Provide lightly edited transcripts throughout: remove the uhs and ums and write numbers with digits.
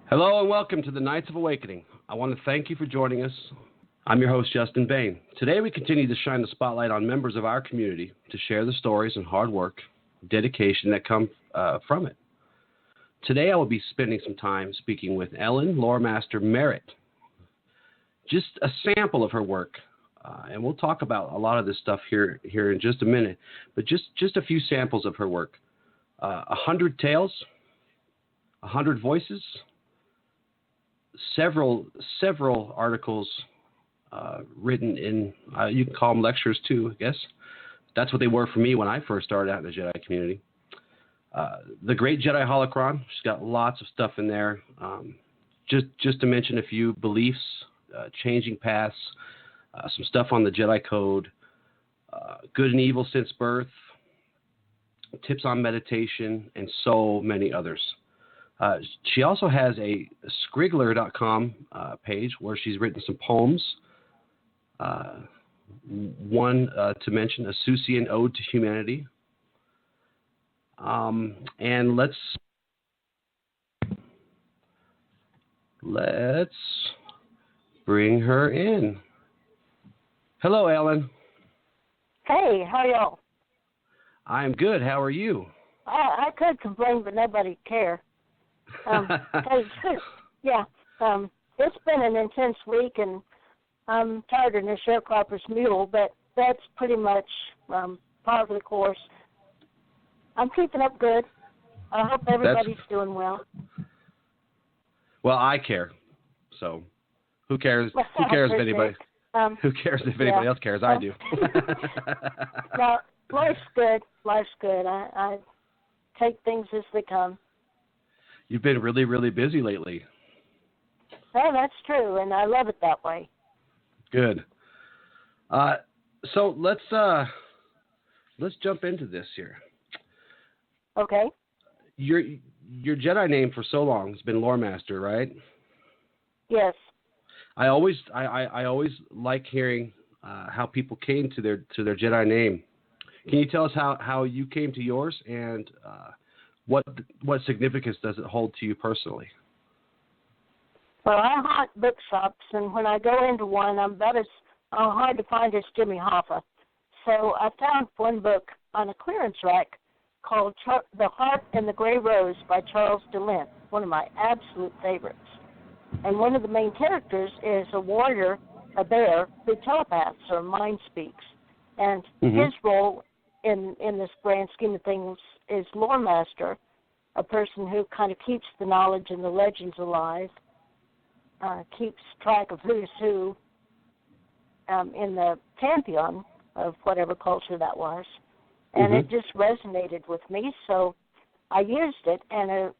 Hello and welcome to the Knights of Awakening. I want to thank you for joining us. I'm your host, Justin Bain. Today we continue to shine the spotlight on members of our community to share the stories and hard work, dedication that come from it. Today I will be spending some time speaking with Ellen Loremaster Merritt. Just a sample of her work, and we'll talk about a lot of this stuff here in just a minute, but just a few samples of her work. 100 Tales, 100 Voices, several articles written in, you can call them lectures too, I guess. That's what they were for me when I first started out in the Jedi community. The Great Jedi Holocron, she's got lots of stuff in there. Just to mention a few: beliefs, changing paths, some stuff on the Jedi Code, good and evil since birth, tips on meditation, and so many others. She also has a Scriggler.com page where she's written some poems. One to mention, a Susian Ode to Humanity. And let's bring her in. Hello, Ellen. Hey, how y'all? I'm good. How are you? I could complain, but nobody care. It's been an intense week, and I'm tired of the sharecropper's mule, but that's pretty much par for the course. I'm keeping up good. I hope everybody's doing well. Well, I care. So, who cares? Who cares if anybody? Who cares if anybody else cares? I do. No, life's good. Life's good. I take things as they come. You've been really, really busy lately. Well, that's true, and I love it that way. Good. So let's jump into this here. Okay. Your Jedi name for so long has been Loremaster, right? Yes. I always like hearing how people came to their Jedi name. Can you tell us how you came to yours, and what significance does it hold to you personally? Well, I haunt bookshops, and when I go into one, I'm about as hard to find as Jimmy Hoffa. So I found one book on a clearance rack called The Harp and the Grey Rose by Charles DeLint, one of my absolute favorites. And one of the main characters is a warrior, a bear, who telepaths or mind speaks. And his role in this grand scheme of things is Loremaster, a person who kind of keeps the knowledge and the legends alive, keeps track of who's who in the pantheon of whatever culture that was. And it just resonated with me, so I used it. And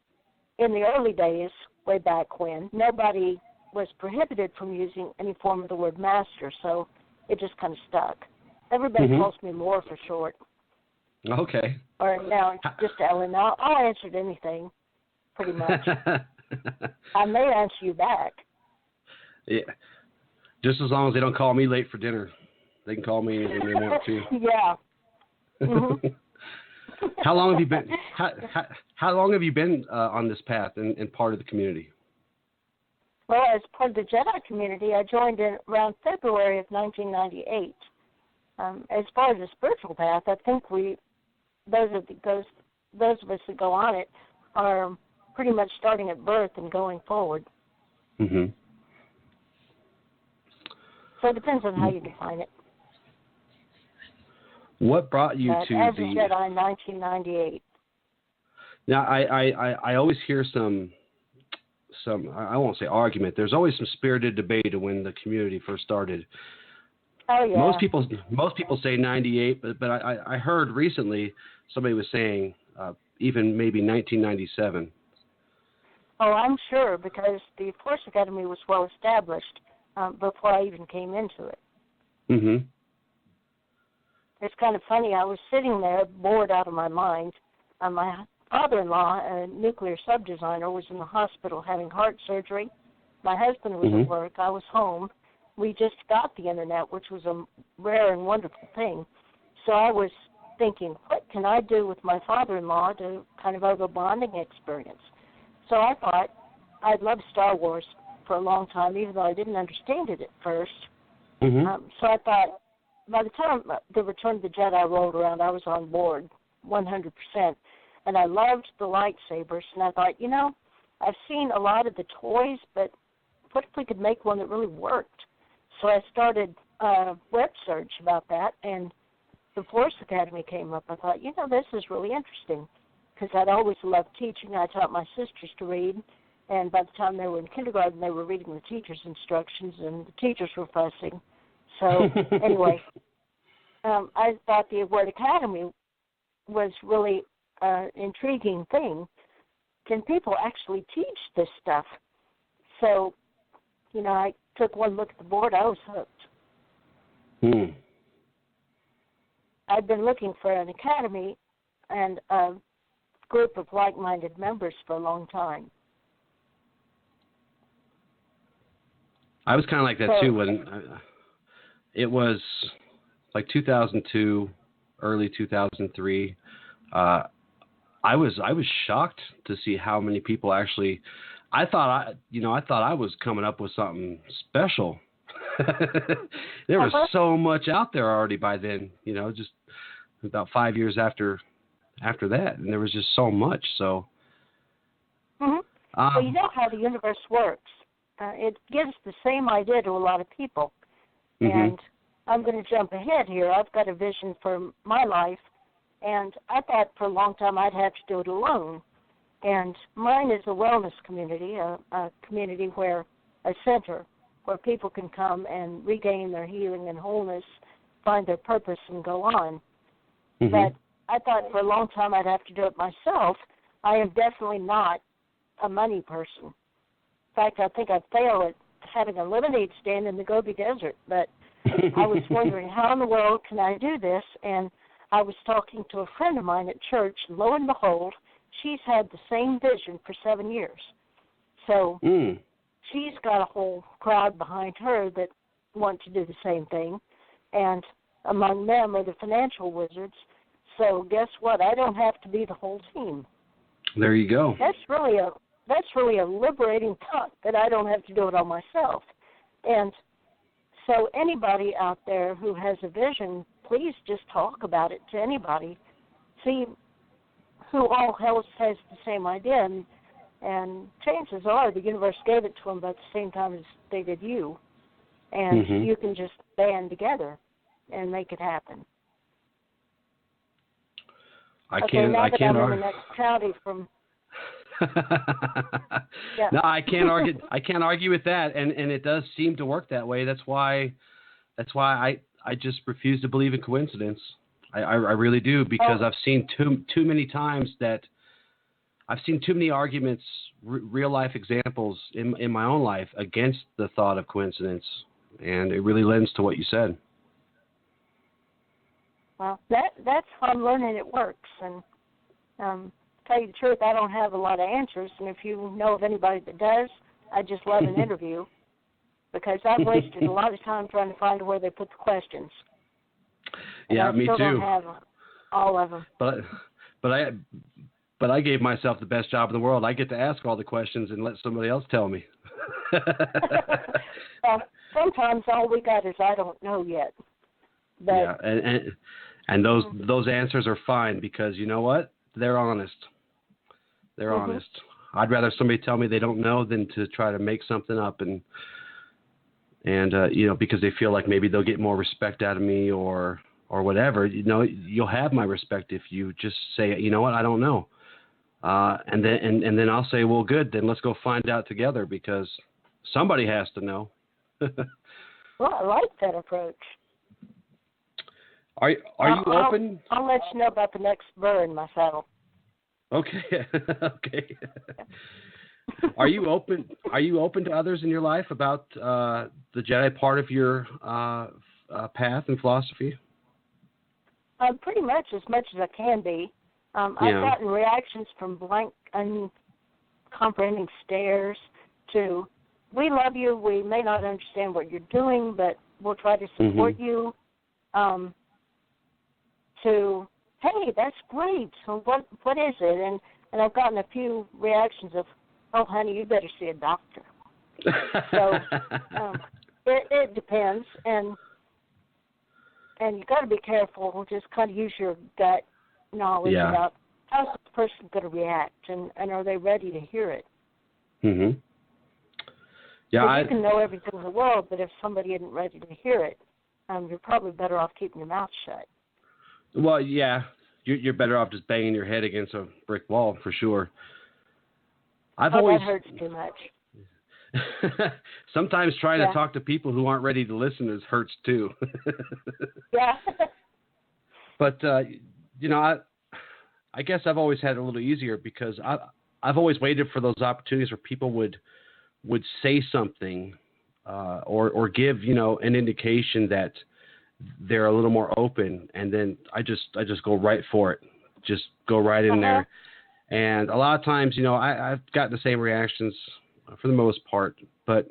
in the early days, way back when, nobody was prohibited from using any form of the word master, so it just kind of stuck. Everybody calls me Lore for short. Okay. Or now it's just Ellen. I'll answer to anything, pretty much. I may answer you back. Yeah. Just as long as they don't call me late for dinner. They can call me anything they want to. Yeah. How long have you been? How long have you been on this path and part of the community? Well, as part of the Jedi community, I joined in around February of 1998. As far as the spiritual path, I think those of us that go on it are pretty much starting at birth and going forward. So it depends on how you define it. What brought you to as the a Jedi in 1998? Now, I always hear some I won't say argument. There's always some spirited debate when the community first started. Oh yeah. Most people say 98, but I heard recently somebody was saying even maybe 1997. Oh, I'm sure, because the Force Academy was well established before I even came into it. It's kind of funny. I was sitting there bored out of my mind. My father-in-law, a nuclear sub-designer, was in the hospital having heart surgery. My husband was at work. I was home. We just got the internet, which was a rare and wonderful thing. So I was thinking, what can I do with my father-in-law to kind of have a bonding experience? So I thought I loved Star Wars for a long time, even though I didn't understand it at first. So I thought, by the time the Return of the Jedi rolled around, I was on board 100%. And I loved the lightsabers, and I thought, I've seen a lot of the toys, but what if we could make one that really worked? So I started a web search about that, and the Force Academy came up. I thought, this is really interesting, because I'd always loved teaching. I taught my sisters to read, and by the time they were in kindergarten, they were reading the teacher's instructions, and the teachers were fussing. So anyway, I thought the word academy was really an intriguing thing. Can people actually teach this stuff? So, I took one look at the board. I was hooked. I'd been looking for an academy and a group of like-minded members for a long time. I was kind of like that too when it was like 2002, early 2003. I was shocked to see how many people actually. I thought I was coming up with something special. There was so much out there already by then. Just about 5 years after that, and there was just so much. So. Well, you know how the universe works. It gives the same idea to a lot of people. And I'm going to jump ahead here. I've got a vision for my life, and I thought for a long time I'd have to do it alone. And mine is a wellness community, a community where a center where people can come and regain their healing and wholeness, find their purpose, and go on. But I thought for a long time I'd have to do it myself. I am definitely not a money person. In fact, I think I'd fail at having a lemonade stand in the Gobi Desert. But I was wondering, how in the world can I do this? And I was talking to a friend of mine at church, and lo and behold, she's had the same vision for 7 years. So she's got a whole crowd behind her that want to do the same thing. And among them are the financial wizards. So guess what? I don't have to be the whole team. There you go. That's really a liberating thought, that I don't have to do it all myself. And so anybody out there who has a vision, please just talk about it to anybody. See who all else has the same idea. And chances are the universe gave it to them about the same time as they did you. And you can just band together and make it happen. I can't argue. In the next county from. No, I can't argue. I can't argue with that, and it does seem to work that way. That's why I just refuse to believe in coincidence. I really do, because I've seen too many times that I've seen too many arguments, real life examples in my own life against the thought of coincidence, and it really lends to what you said. Well, that's how I'm learning it works, and tell you the truth, I don't have a lot of answers, and if you know of anybody that does, I'd just love an interview, because I've wasted a lot of time trying to find where they put the questions. And yeah, me too. I still don't have all of them. But I gave myself the best job in the world. I get to ask all the questions and let somebody else tell me. Sometimes all we got is I don't know yet. But, yeah, and those answers are fine, because you know what? They're honest. They're honest. I'd rather somebody tell me they don't know than to try to make something up and because they feel like maybe they'll get more respect out of me or whatever. You'll have my respect if you just say, you know what, I don't know. And then I'll say, well, good, then let's go find out together, because somebody has to know. Well, I like that approach. Are you open? I'll let you know about the next burr in my saddle. Okay. Okay. Are you open? Are you open to others in your life about the Jedi part of your path and philosophy? Pretty much as I can be. I've gotten reactions from blank, uncomprehending stares to, we love you, we may not understand what you're doing, but we'll try to support you, to, hey, that's great, so what is it? And I've gotten a few reactions of, oh, honey, you better see a doctor. So it depends, and you got to be careful. Just kind of use your gut knowledge about how's the person going to react, and are they ready to hear it? Mhm. Yeah, you can know everything in the world, but if somebody isn't ready to hear it, you're probably better off keeping your mouth shut. Well, yeah, you're better off just banging your head against a brick wall for sure. That hurts too much. Sometimes trying to talk to people who aren't ready to listen hurts too. Yeah. But I guess I've always had it a little easier because I've always waited for those opportunities where people would say something or give an indication that they're a little more open, and then I just go right for it, just go right in there. And a lot of times, I've gotten the same reactions for the most part, but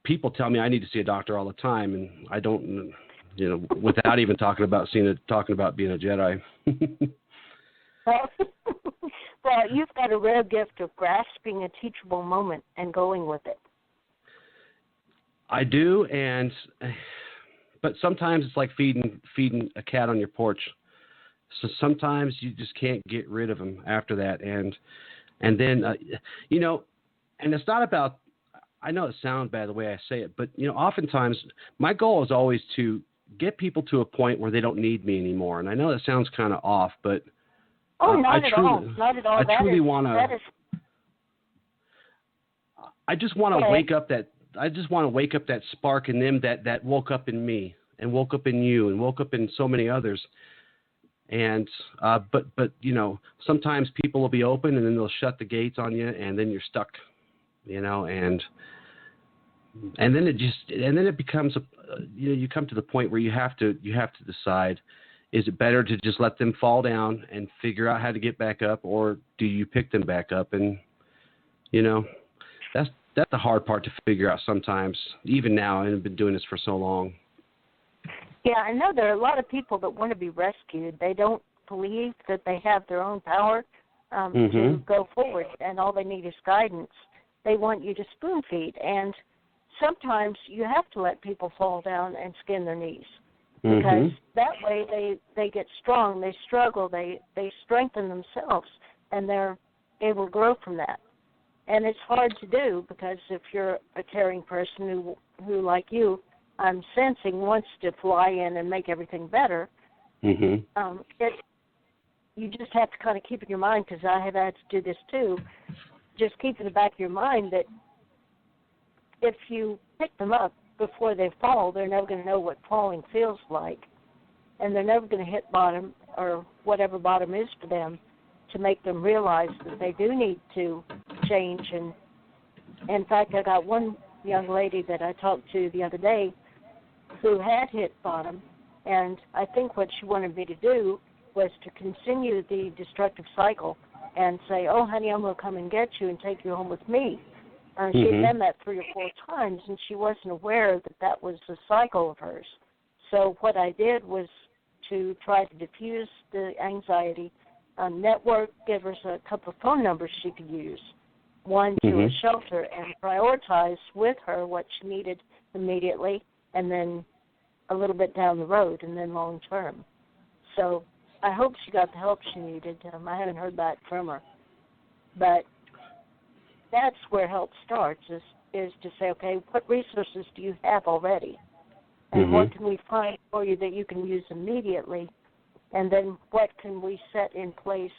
people tell me I need to see a doctor all the time, and I don't, without even talking about being a Jedi. Well, you've got a rare gift of grasping a teachable moment and going with it. I do, but sometimes it's like feeding a cat on your porch. So sometimes you just can't get rid of them after that, and then and it's not about. I know it sounds bad the way I say it, but oftentimes my goal is always to get people to a point where they don't need me anymore. And I know that sounds kind of off, but not at all. Not at all. I truly want to. I just want to wake up that. I just want to wake up that spark in them that woke up in me and woke up in you and woke up in so many others. And but sometimes people will be open and then they'll shut the gates on you and then you're stuck, and then it becomes you come to the point where you have to decide, is it better to just let them fall down and figure out how to get back up, or do you pick them back up? And that's the hard part to figure out sometimes, even now, and I've been doing this for so long. Yeah, I know there are a lot of people that want to be rescued. They don't believe that they have their own power to go forward, and all they need is guidance. They want you to spoon feed, and sometimes you have to let people fall down and skin their knees, because that way they get strong, they struggle, they strengthen themselves, and they're able to grow from that. And it's hard to do because if you're a caring person who like you, I'm sensing wants to fly in and make everything better, you just have to kind of keep in your mind, because I have had to do this too, just keep in the back of your mind that if you pick them up before they fall, they're never going to know what falling feels like, and they're never going to hit bottom or whatever bottom is for them to make them realize that they do need to change. And in fact, I got one young lady that I talked to the other day who had hit bottom, and I think what she wanted me to do was to continue the destructive cycle and say, oh, honey, I'm going to come and get you and take you home with me. She had done that 3 or 4 times, and she wasn't aware that was a cycle of hers. So what I did was to try to diffuse the anxiety, network, give her a couple of phone numbers she could use, one to a shelter, and prioritize with her what she needed immediately, and then a little bit down the road, and then long term. So I hope she got the help she needed. I haven't heard back from her. But that's where help starts, is to say, okay, what resources do you have already? And what can we find for you that you can use immediately? And then what can we set in place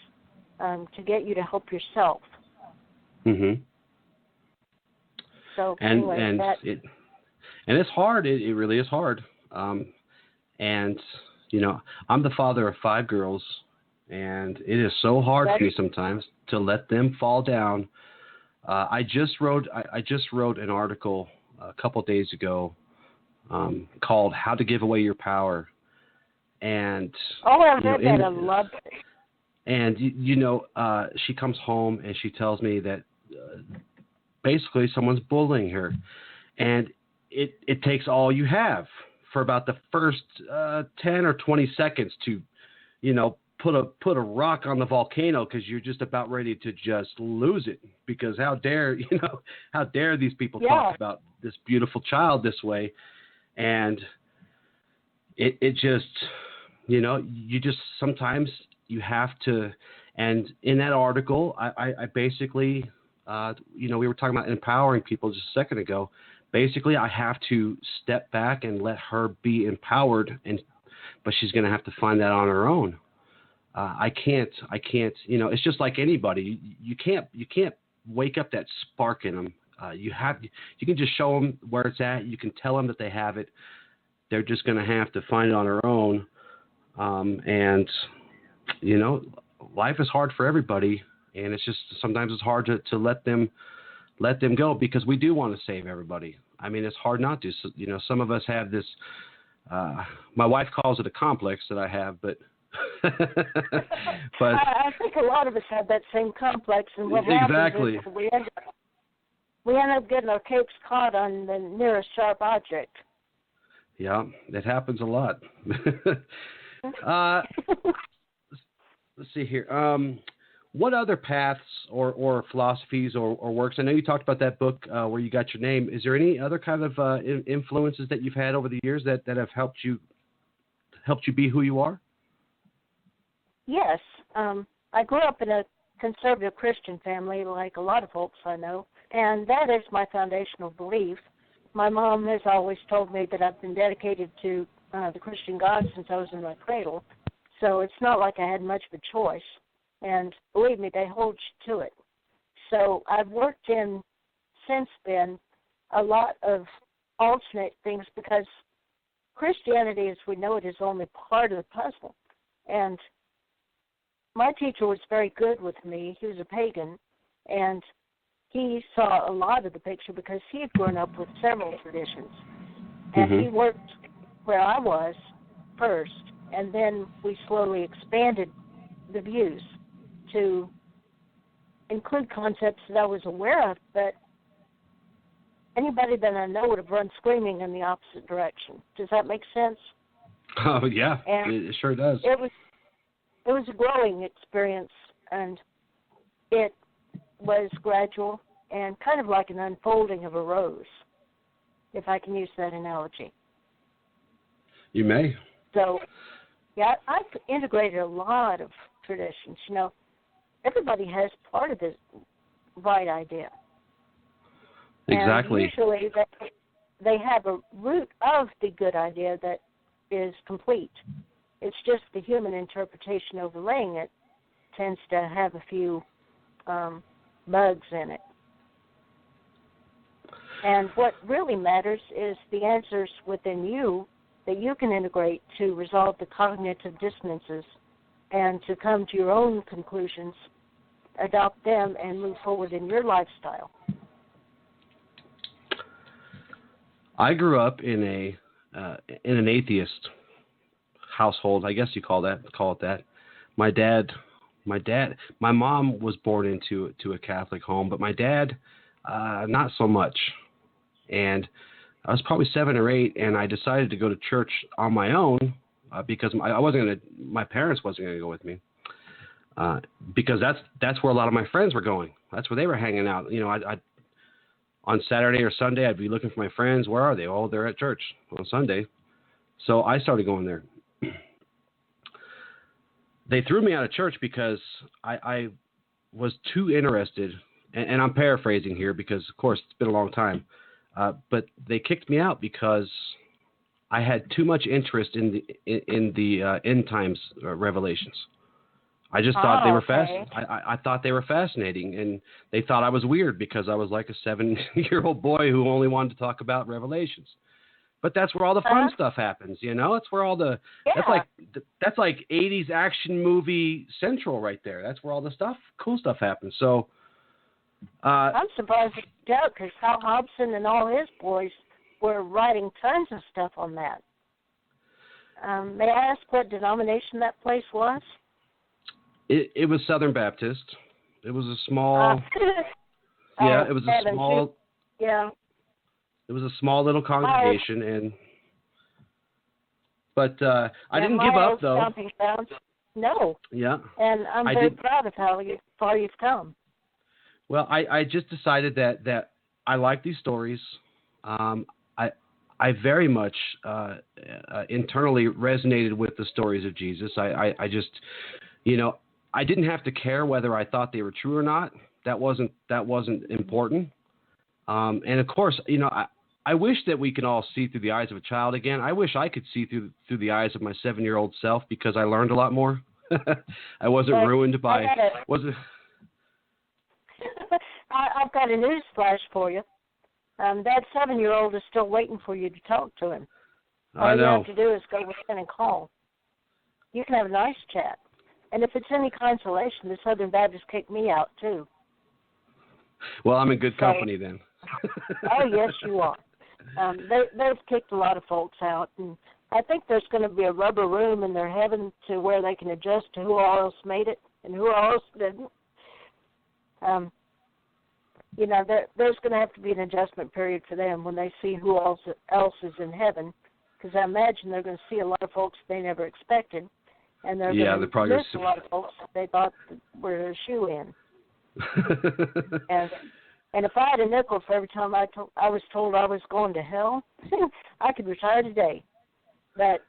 to get you to help yourself? So anyway, and it's hard. It really is hard. And I'm the father of 5 girls, and it is so hard for me sometimes to let them fall down. I just wrote an article a couple of days ago called "How to Give Away Your Power," and I read that. I loved it. And she comes home and she tells me that basically someone's bullying her, and it takes all you have for about the first 10 or 20 seconds to put a rock on the volcano because you're just about ready to just lose it, because how dare these people talk about this beautiful child this way. And it just, you just sometimes you have to. And in that article, I basically, we were talking about empowering people just a second ago. Basically, I have to step back and let her be empowered, but she's going to have to find that on her own. I can't. It's just like anybody. You can't wake up that spark in them. You can just show them where it's at. You can tell them that they have it. They're just going to have to find it on their own. Life is hard for everybody, and it's just sometimes it's hard to let them go, because we do want to save everybody. I mean, it's hard not to. So, some of us have this. My wife calls it a complex that I have, but I think a lot of us have that same complex, and what happens is we end up getting our capes caught on the nearest sharp object. Yeah, it happens a lot. Let's see here. What other paths or philosophies or works? I know you talked about that book where you got your name. Is there any other kind of influences that you've had over the years that have helped you be who you are? Yes. I grew up in a conservative Christian family, like a lot of folks I know, and that is my foundational belief. My mom has always told me that I've been dedicated to the Christian God since I was in my cradle, so it's not like I had much of a choice. And believe me, they hold you to it. So I've worked in, since then, a lot of alternate things, because Christianity, as we know it, is only part of the puzzle. And my teacher was very good with me. He was a pagan, and he saw a lot of the picture because he had grown up with several traditions. And he worked where I was first, and then we slowly expanded the views to include concepts that I was aware of, but anybody that I know would have run screaming in the opposite direction. Does that make sense? Oh, yeah, it sure does. It was a growing experience, and it was gradual and kind of like an unfolding of a rose, if I can use that analogy. You may. So, yeah, I've integrated a lot of traditions. Everybody has part of the right idea. Exactly. And usually they have a root of the good idea that is complete. It's just the human interpretation overlaying it tends to have a few bugs in it. And what really matters is the answers within you that you can integrate to resolve the cognitive dissonances and to come to your own conclusions, adopt them, and move forward in your lifestyle. I grew up in an atheist household, I guess you call it that. My mom was born into a Catholic home, but my dad, not so much. And I was probably 7 or 8, and I decided to go to church on my own because my parents wasn't gonna go with me. Because that's where a lot of my friends were going. That's where they were hanging out. I'd on Saturday or Sunday, I'd be looking for my friends. Where are they? Oh, they're at church on Sunday. So I started going there. They threw me out of church because I was too interested, and I'm paraphrasing here because, of course, it's been a long time. But they kicked me out because I had too much interest in the end times revelations. I just thought they were I thought they were fascinating, and they thought I was weird because I was like a 7-year-old boy who only wanted to talk about revelations. But that's where all the fun stuff happens, It's where all the that's like 80s action movie central right there. That's where all the cool stuff happens. So I'm surprised at you, because Hal Hobson and all his boys were writing tons of stuff on that. May I ask what denomination that place was? It was Southern Baptist. It was a small. It was a small. Yeah. It was a small little congregation, but I didn't give up though. No. Yeah. And I'm very proud of how far you've come. Well, I just decided that I like these stories. I very much internally resonated with the stories of Jesus. I just, I didn't have to care whether I thought they were true or not. That wasn't important. And of course, I wish that we can all see through the eyes of a child again. I wish I could see through the eyes of my 7-year-old self because I learned a lot more. I wasn't ruined by wasn't. I've got a news flash for you. That 7-year-old is still waiting for you to talk to him. All you have to do is go within and call. You can have a nice chat. And if it's any consolation, the Southern Baptists kicked me out, too. Well, I'm in good company then. Oh, yes, you are. They've kicked a lot of folks out. And I think there's going to be a rubber room in their heaven to where they can adjust to who all else made it and who else didn't. There's going to have to be an adjustment period for them when they see who else is in heaven, because I imagine they're going to see a lot of folks they never expected, and they're going to miss a lot of folks that they thought were a shoe-in. and if I had a nickel for every time I was told I was going to hell, I could retire today. But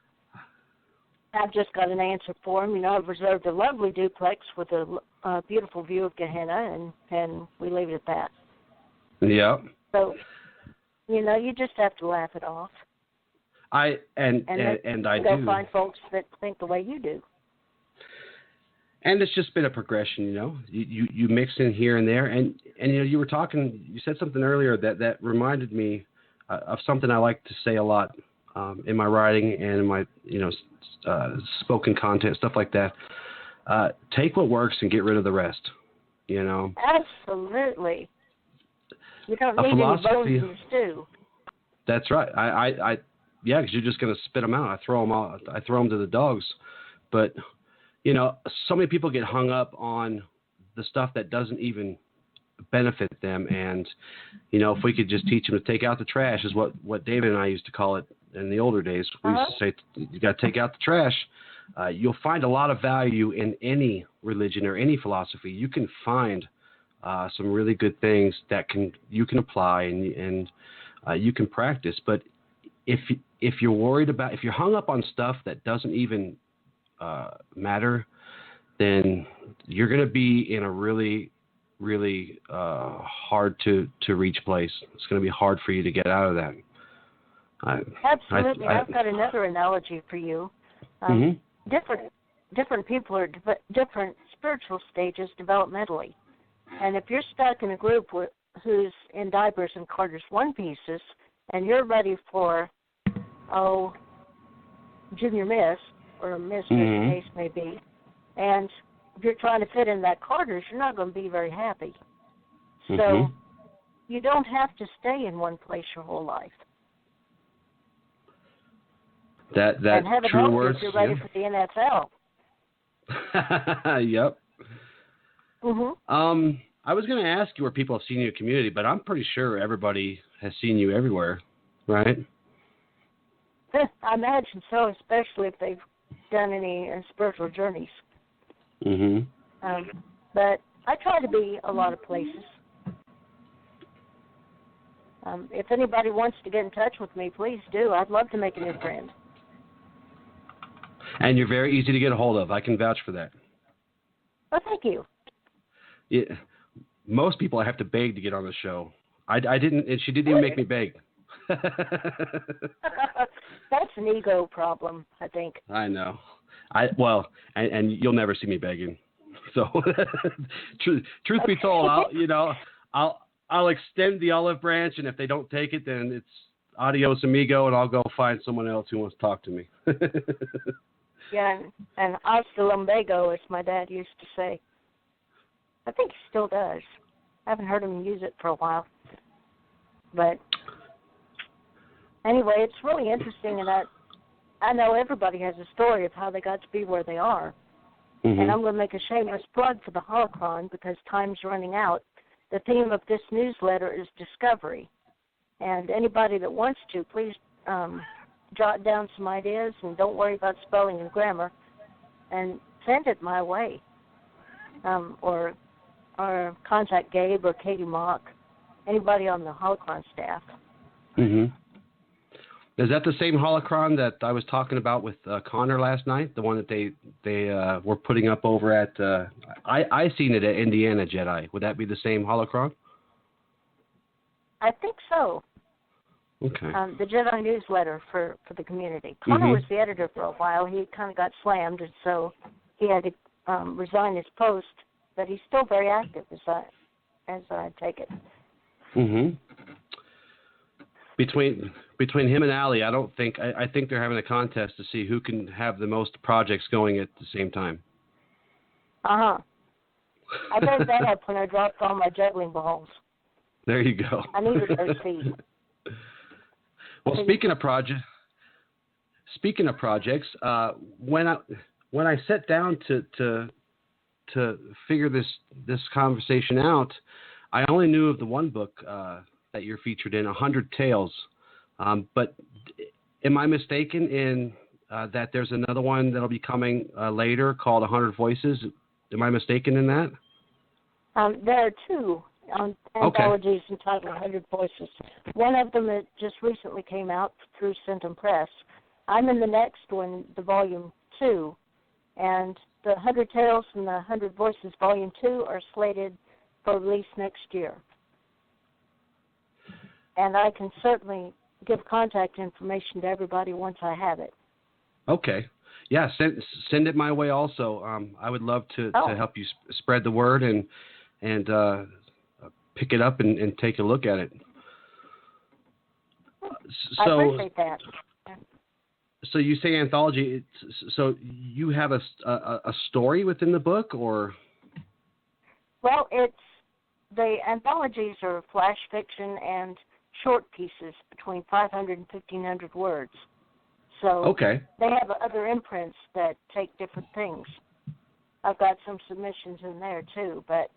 I've just got an answer for them. I've reserved a lovely duplex with a beautiful view of Gehenna, and we leave it at that. Yeah. So, you just have to laugh it off. I do. Go find folks that think the way you do. And it's just been a progression, You mix in here and there, and you were talking. You said something earlier that reminded me of something I like to say a lot in my writing and in my spoken content, stuff like that. Take what works and get rid of the rest. Absolutely. You don't need any bones in the stew. That's right. Because you're just going to spit them out. I throw them to the dogs. But so many people get hung up on the stuff that doesn't even benefit them. And if we could just teach them to take out the trash, is what David and I used to call it in the older days. We used to say, you got to take out the trash. You'll find a lot of value in any religion or any philosophy. You can find some really good things that you can apply and you can practice. But if you're worried about, if you're hung up on stuff that doesn't even matter, then you're going to be in a really, really hard to reach place. It's going to be hard for you to get out of that. Absolutely. I've got another analogy for you. Different people are different spiritual stages developmentally. And if you're stuck in a group who's in diapers and Carter's one pieces, and you're ready for, junior miss, or miss, as the case may be, and if you're trying to fit in that Carter's, you're not going to be very happy. So you don't have to stay in one place your whole life. That and have true words. If you're ready for the NFL. Yep. I was going to ask you where people have seen you in community, but I'm pretty sure everybody has seen you everywhere, right? I imagine so, especially if they've done any spiritual journeys. But I try to be a lot of places. If anybody wants to get in touch with me, please do. I'd love to make a new friend. And you're very easy to get a hold of. I can vouch for that. Oh, thank you. Yeah. Most people I have to beg to get on the show. I didn't, and she didn't even make me beg. That's an ego problem, I think. I know. And you'll never see me begging. So, truth be told, I'll extend the olive branch, and if they don't take it, then it's adios amigo, and I'll go find someone else who wants to talk to me. Yeah, and hasta lumbago, as my dad used to say. I think he still does. I haven't heard him use it for a while. But anyway, it's really interesting in that I know everybody has a story of how they got to be where they are. And I'm going to make a shameless plug for the Holocron because time's running out. The theme of this newsletter is discovery. And anybody that wants to, please jot down some ideas and don't worry about spelling and grammar. And send it my way, or contact Gabe or Katie Mock, anybody on the holocron staff. Mm-hmm. Is that the same holocron that I was talking about with Connor last night? The one that they were putting up over at I seen it at Indiana Jedi. Would that be the same holocron? I think so. Okay. The Jedi newsletter for the community. Connor was the editor for a while. He kind of got slammed, and so he had to resign his post. But he's still very active, as I take it. Mm-hmm. Between him and Allie, I think they're having a contest to see who can have the most projects going at the same time. I made that up when I dropped all my juggling balls. There you go. I needed those feet. Well, speaking of projects, when I sat down to figure this conversation out, I only knew of the one book that you're featured in, 100 Tales. But am I mistaken in that there's another one that'll be coming later called 100 Voices? Am I mistaken in that? There are two anthologies entitled 100 Voices. One of them that just recently came out through Centum Press. I'm in the next one, the Volume 2, and the 100 Tales and the 100 Voices Volume 2 are slated for release next year. And I can certainly give contact information to everybody once I have it. Okay. Yeah, send it my way also. I would love to help you spread the word and pick it up and take a look at it. I appreciate that. So you say anthology. So you have a story within the book, or? Well, the anthologies are flash fiction and short pieces between 500 and 1,500 words. So they have other imprints that take different things. I've got some submissions in there too, but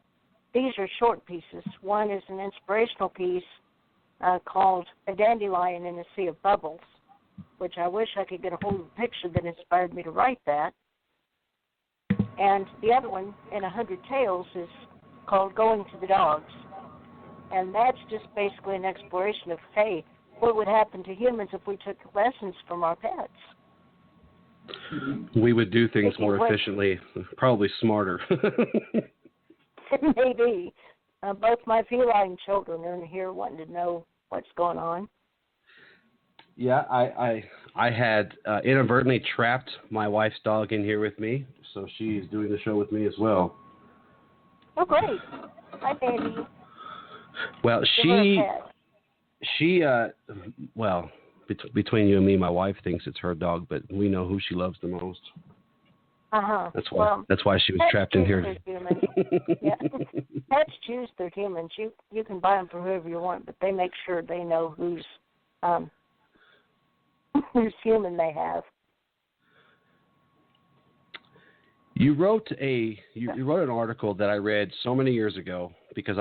these are short pieces. One is an inspirational piece called A Dandelion in a Sea of Bubbles, which I wish I could get a hold of a picture that inspired me to write that. And the other one, in 100 Tales, is called Going to the Dogs. And that's just basically an exploration of, hey, what would happen to humans if we took lessons from our pets? We would do things more efficiently, probably smarter. Maybe. Both my feline children are in here wanting to know what's going on. Yeah, I had inadvertently trapped my wife's dog in here with me, so she's doing the show with me as well. Oh, great. Hi, Dandy. Well, between you and me, my wife thinks it's her dog, but we know who she loves the most. That's why she was trapped in here. Yeah. Pets choose their humans. You can buy them for whoever you want, but they make sure they know whose human they have. You wrote an article that I read so many years ago because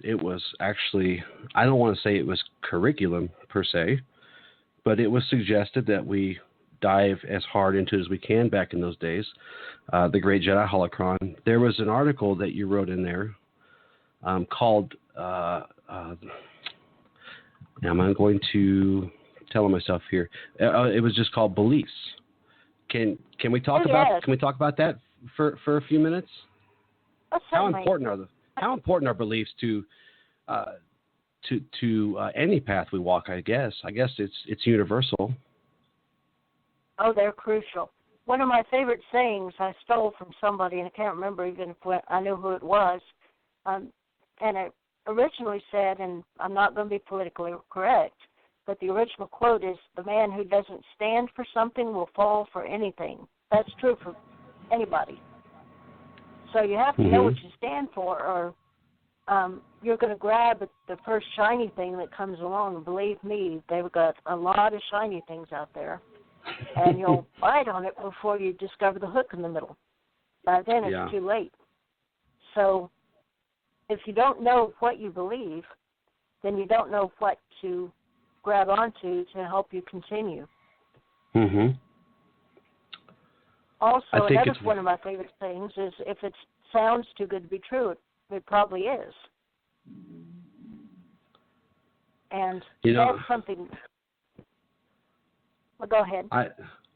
it was actually, I don't want to say it was curriculum per se, but it was suggested that we dive as hard into it as we can back in those days. The Great Jedi Holocron. There was an article that you wrote in there called. I'm going to tell myself here. It was just called Beliefs. Can we talk about that for a few minutes? How important are beliefs to any path we walk? I guess it's universal. Oh, they're crucial. One of my favorite sayings I stole from somebody, and I can't remember even if I knew who it was, and it originally said, and I'm not going to be politically correct, but the original quote is, "The man who doesn't stand for something will fall for anything." That's true for anybody. So you have to know what you stand for, or you're going to grab the first shiny thing that comes along. And believe me, they've got a lot of shiny things out there. And you'll bite on it before you discover the hook in the middle. By then it's too late. So if you don't know what you believe, then you don't know what to grab onto to help you continue. Also, I think another it's one of my favorite things is if it sounds too good to be true, it probably is. And that's something. Well, go ahead.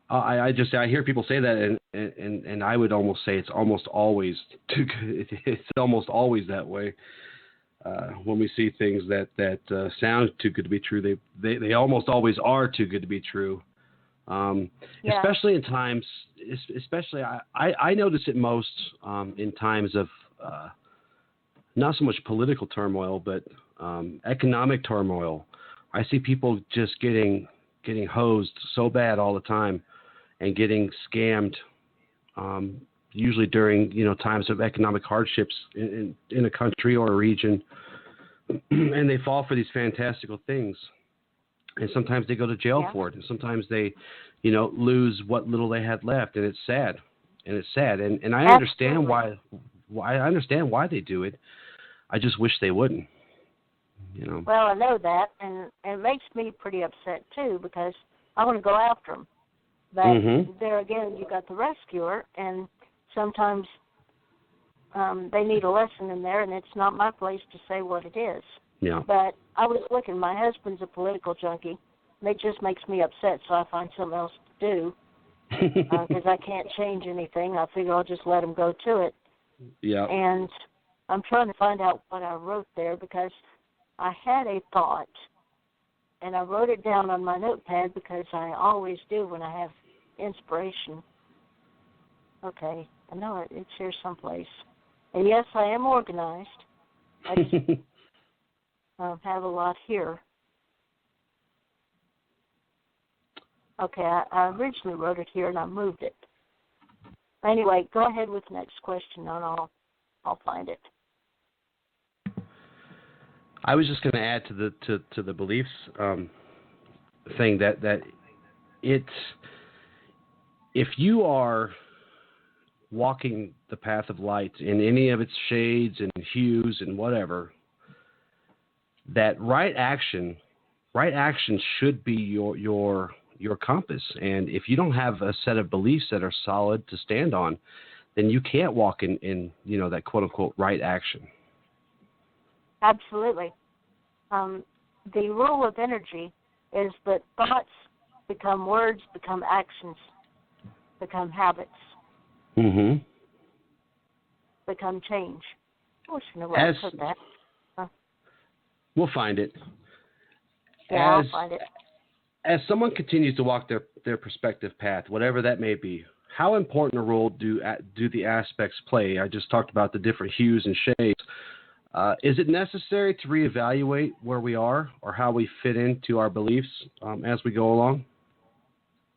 I hear people say that, and I would almost say it's almost always too good. It's almost always that way. When we see things that sound too good to be true, they almost always are too good to be true. Especially in times, especially I notice it most in times of not so much political turmoil, but economic turmoil. I see people just getting hosed so bad all the time and getting scammed, usually during times of economic hardships in a country or a region, and they fall for these fantastical things. And sometimes they go to jail for it, and sometimes they, lose what little they had left, and it's sad. And I understand why they do it. I just wish they wouldn't. Well, I know that, and it makes me pretty upset too because I want to go after them. But there again, you got the rescuer, and sometimes they need a lesson in there, and it's not my place to say what it is. Yeah. But I was looking. My husband's a political junkie. And it just makes me upset, so I find something else to do because I can't change anything. I figure I'll just let him go to it. Yeah. And I'm trying to find out what I wrote there because I had a thought, and I wrote it down on my notepad because I always do when I have inspiration. Okay, I know it's here someplace. And yes, I am organized. I just have a lot here. Okay, I originally wrote it here and I moved it. Anyway, go ahead with the next question and I'll find it. I was just going to add to the beliefs thing that it's if you are walking the path of light in any of its shades and hues and whatever, that right action should be your compass. And if you don't have a set of beliefs that are solid to stand on, then you can't walk in that quote unquote right action. Absolutely. The rule of energy is that thoughts become words, become actions, become habits, become change. I wish I knew where I put that. We'll find it. Yeah, I'll find it. As someone continues to walk their perspective path, whatever that may be, how important a role do the aspects play? I just talked about the different hues and shades. Is it necessary to reevaluate where we are or how we fit into our beliefs as we go along?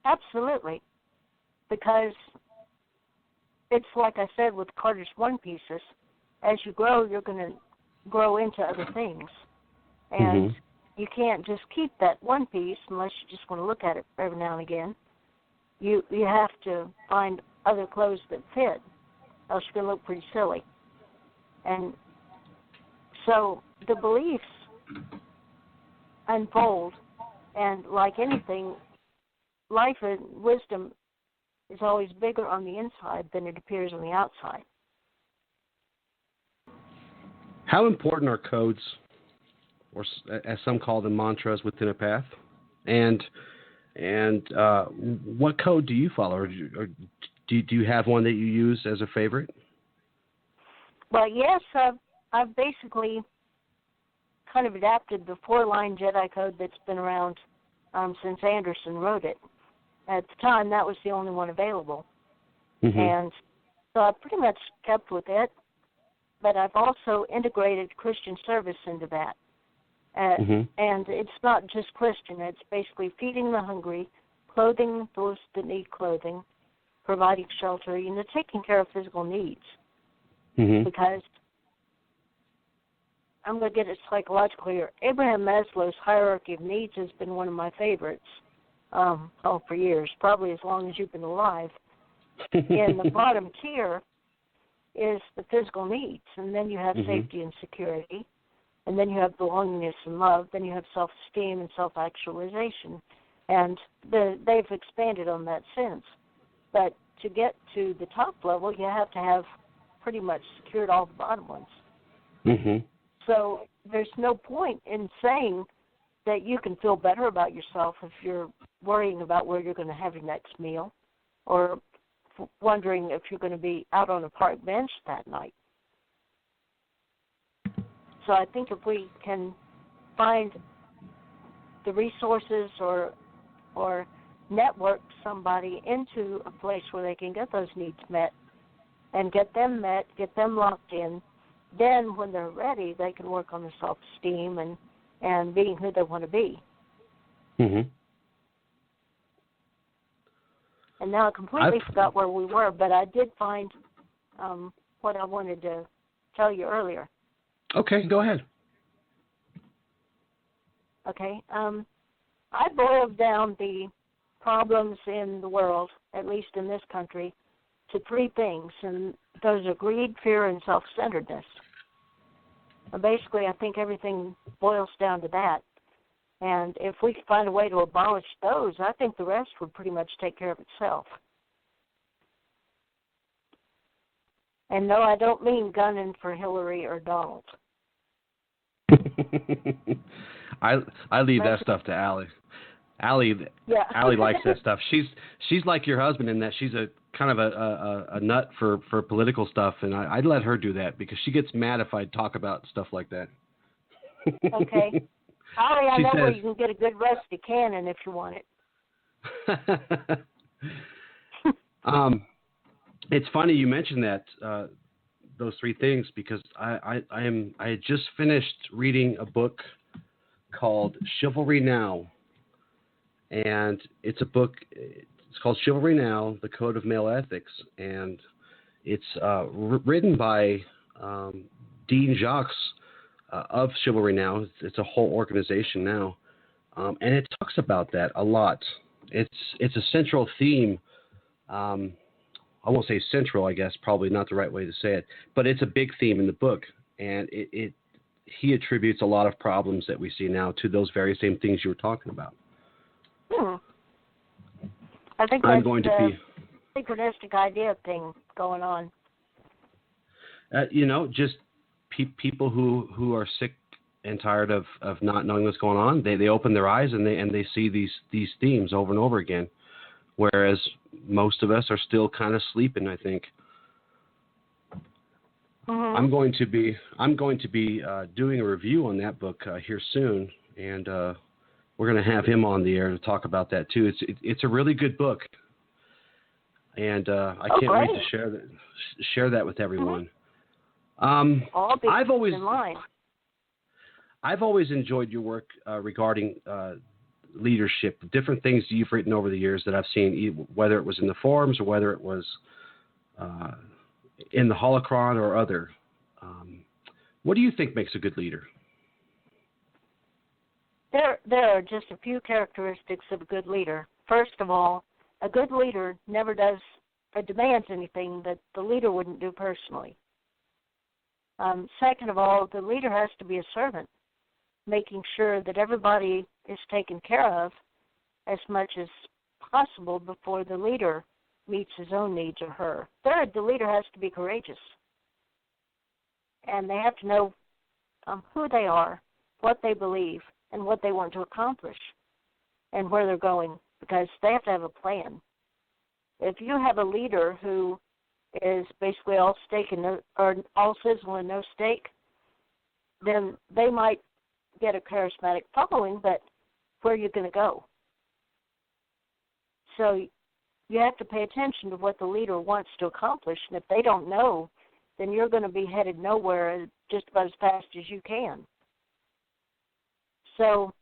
Absolutely. Because it's like I said with Carter's one pieces, as you grow, you're going to grow into other things. And you can't just keep that one piece unless you just want to look at it every now and again. You have to find other clothes that fit, else you're going to look pretty silly. And so the beliefs unfold, and like anything, life and wisdom is always bigger on the inside than it appears on the outside. How important are codes, or as some call them, mantras within a path? And what code do you follow, or do you have one that you use as a favorite? Well, yes, I've basically kind of adapted the 4-line Jedi code that's been around since Anderson wrote it. At the time, that was the only one available. And so I pretty much kept with it, but I've also integrated Christian service into that. And it's not just Christian. It's basically feeding the hungry, clothing those that need clothing, providing shelter, taking care of physical needs. Because I'm going to get it psychological here. Abraham Maslow's Hierarchy of Needs has been one of my favorites for years, probably as long as you've been alive. And the bottom tier is the physical needs, and then you have safety and security, and then you have belongingness and love, then you have self-esteem and self-actualization. And they've expanded on that since. But to get to the top level, you have to have pretty much secured all the bottom ones. Mm-hmm. So there's no point in saying that you can feel better about yourself if you're worrying about where you're going to have your next meal or wondering if you're going to be out on a park bench that night. So I think if we can find the resources or network somebody into a place where they can get those needs met, get them locked in, then when they're ready, they can work on their self-esteem and being who they want to be. Mm-hmm. And now I completely forgot where we were, but I did find what I wanted to tell you earlier. Okay, go ahead. Okay. I boiled down the problems in the world, at least in this country, to three things, and those are greed, fear, and self-centeredness. Basically, I think everything boils down to that. And if we could find a way to abolish those, I think the rest would pretty much take care of itself. And no, I don't mean gunning for Hillary or Donald. I leave that stuff to Allie. Allie likes that stuff. She's like your husband in that she's a kind of a nut for political stuff, and I'd let her do that because she gets mad if I talk about stuff like that. Okay. Allie, I know where you can get a good rusty cannon if you want it. It's funny you mentioned that those three things because I had just finished reading a book called Chivalry Now, and it's a book. It's called Chivalry Now: The Code of Male Ethics, and it's written by Dean Jacques of Chivalry Now. It's a whole organization now, and it talks about that a lot. It's a central theme. I won't say central, I guess, probably not the right way to say it, but it's a big theme in the book, and he attributes a lot of problems that we see now to those very same things you were talking about. I think that's the synchronistic idea thing going on. Just people who are sick and tired of not knowing what's going on, they open their eyes and they see these themes over and over again, whereas most of us are still kind of sleeping, I think. Mm-hmm. I'm going to be doing a review on that book here soon, and we're going to have him on the air to talk about that too. It's a really good book, and I can't wait to share that with everyone. Mm-hmm. I've always enjoyed your work regarding leadership, different things you've written over the years that I've seen, whether it was in the forums or whether it was in the holocron or other. What do you think makes a good leader? There are just a few characteristics of a good leader. First of all, a good leader never does or demands anything that the leader wouldn't do personally. Second of all, the leader has to be a servant, making sure that everybody is taken care of as much as possible before the leader meets his own needs or her. Third, the leader has to be courageous, and they have to know who they are, what they believe, and what they want to accomplish, and where they're going, because they have to have a plan. If you have a leader who is basically all all sizzle and no steak, then they might get a charismatic following, but where are you going to go? So you have to pay attention to what the leader wants to accomplish, and if they don't know, then you're going to be headed nowhere just about as fast as you can. So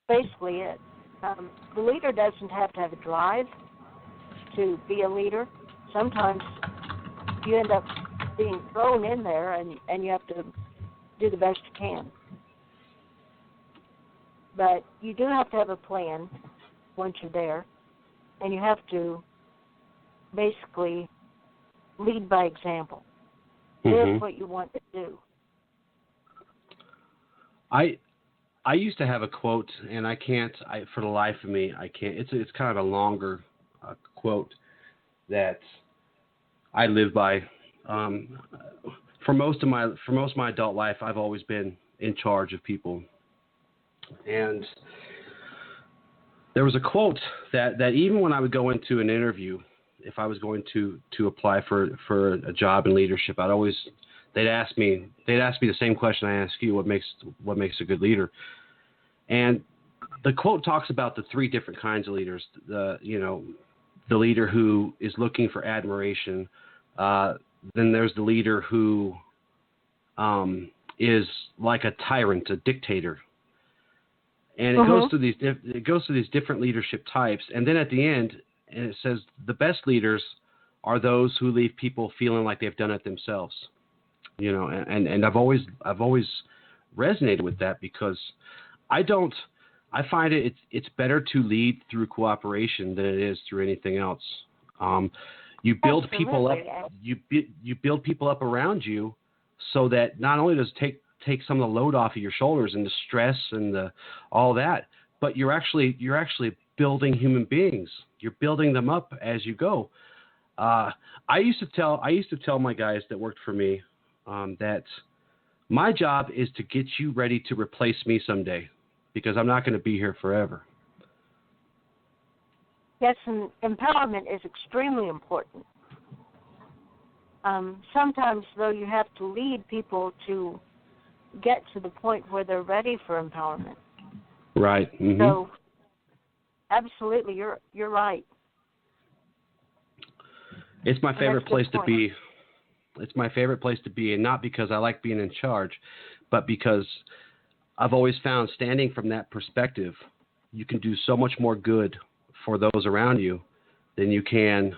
basically it. The leader doesn't have to have a drive to be a leader. Sometimes you end up being thrown in there, and you have to do the best you can. But you do have to have a plan once you're there, and you have to basically lead by example. Mm-hmm. Live what you want to do. I used to have a quote, and for the life of me, I can't. It's kind of a longer quote that I live by. For most of my adult life, I've always been in charge of people, and there was a quote that even when I would go into an interview, if I was going to apply for a job in leadership, they'd ask me the same question I ask you: what makes a good leader? And the quote talks about the three different kinds of leaders. The leader who is looking for admiration. Then there's the leader who is like a tyrant, a dictator. And it goes through these different leadership types, and then at the end, and it says the best leaders are those who leave people feeling like they've done it themselves. And I've always resonated with that, because I find it's better to lead through cooperation than it is through anything else. You build people up. You build people up around you, so that not only does it take some of the load off of your shoulders and the stress and all that, but you're actually building human beings. You're building them up as you go. I used to tell my guys that worked for me that my job is to get you ready to replace me someday, because I'm not going to be here forever. Yes, and empowerment is extremely important. Sometimes, though, you have to lead people to get to the point where they're ready for empowerment. Right. Mm-hmm. So, absolutely, you're right. It's my favorite place to be. It's my favorite place to be, and not because I like being in charge, but because I've always found, standing from that perspective, you can do so much more good for those around you than you can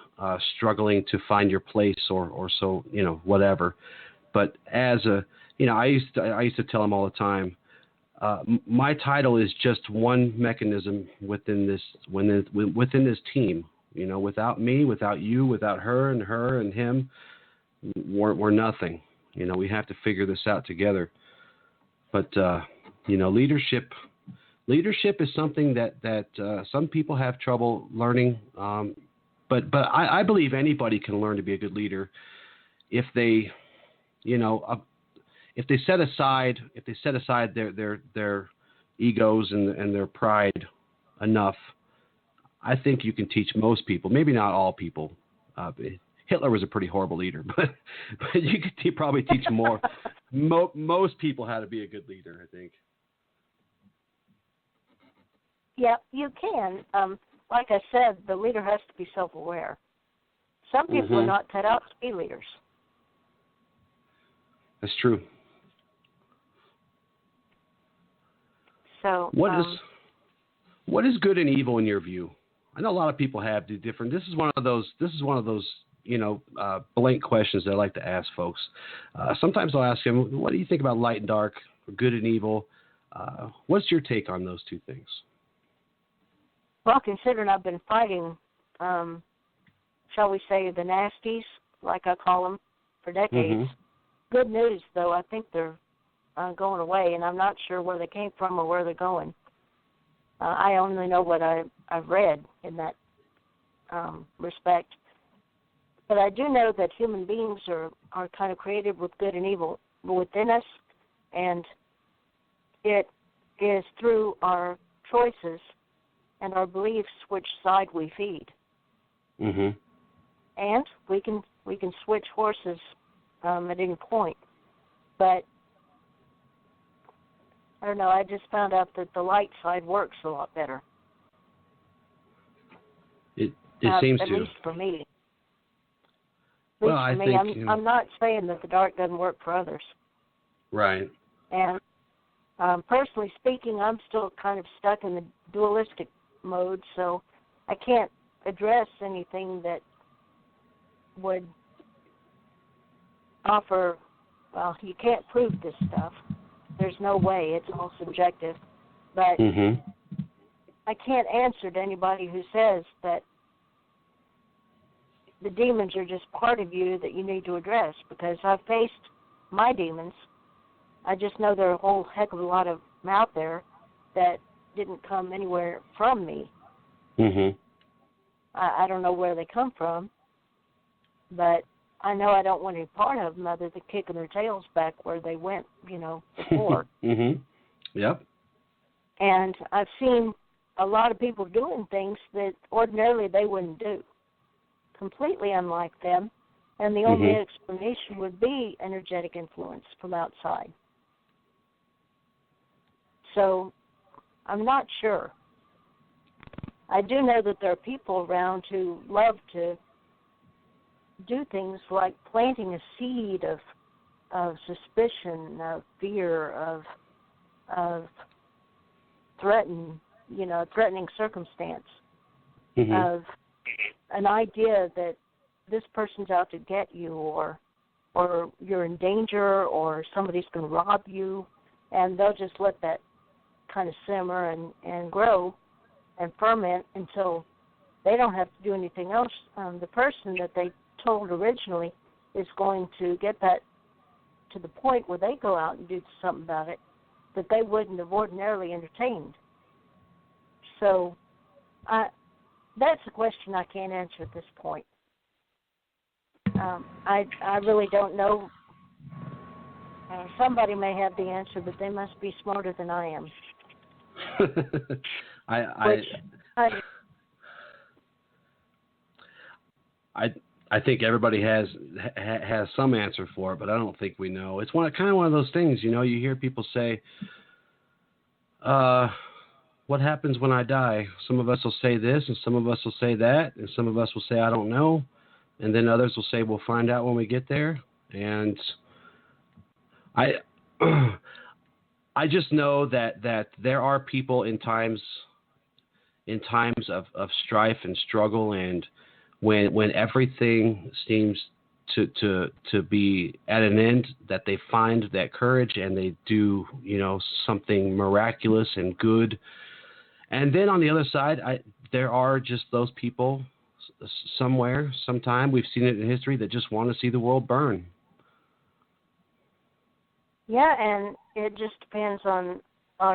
struggling to find your place or so, whatever. But as I used to tell them all the time, my title is just one mechanism within this team. Without me, without you, without her and him, we're nothing. We have to figure this out together. But leadership is something that some people have trouble learning. But I believe anybody can learn to be a good leader if they, if they set aside their egos and their pride enough. I think you can teach most people, maybe not all people. Hitler was a pretty horrible leader, but you could probably teach most people how to be a good leader, I think. Yeah, you can. Like I said, the leader has to be self-aware. Some people are not cut out to be leaders. That's true. So, what is good and evil in your view? I know a lot of people have different. This is one of those blank questions that I like to ask folks. Sometimes I'll ask them, "What do you think about light and dark, or good and evil?" What's your take on those two things? Well, considering I've been fighting, shall we say, the nasties, like I call them, for decades. Good news, though, I think they're going away, and I'm not sure where they came from or where they're going. I only know what I've read in that respect. But I do know that human beings are kind of created with good and evil within us, and it is through our choices and our beliefs which side we feed. And we can switch horses at any point. But I don't know, I just found out that the light side works a lot better. It seems to. At least for me. Well, I think I'm not saying that the dark doesn't work for others. Right. And personally speaking, I'm still kind of stuck in the dualistic mode, so I can't address anything that would offer, well, you can't prove this stuff. There's no way. It's all subjective. But I can't answer to anybody who says that the demons are just part of you that you need to address, because I've faced my demons. I just know there are a whole heck of a lot of them out there that didn't come anywhere from me. I don't know where they come from, but I know I don't want any part of them other than kicking their tails back where they went, before. Yep. And I've seen a lot of people doing things that ordinarily they wouldn't do, completely unlike them, and the only explanation would be energetic influence from outside. So I'm not sure. I do know that there are people around who love to do things like planting a seed of suspicion, of fear, of threatening circumstance, of an idea that this person's out to get you, or you're in danger, or somebody's going to rob you, and they'll just let that kind of simmer and grow and ferment until they don't have to do anything else. The person that they told originally is going to get that to the point where they go out and do something about it that they wouldn't have ordinarily entertained. So that's a question I can't answer at this point. I really don't know. Somebody may have the answer, but they must be smarter than I am. I think everybody has some answer for it, but I don't think we know. It's kind of one of those things, you hear people say, what happens when I die? Some of us will say this, and some of us will say that, and some of us will say, I don't know. And then others will say, we'll find out when we get there. And I just know that there are people in times of strife and struggle, and when everything seems to be at an end, that they find that courage and they do something miraculous and good. And then on the other side, there are just those people somewhere, sometime, we've seen it in history, that just want to see the world burn. Yeah, and it just depends on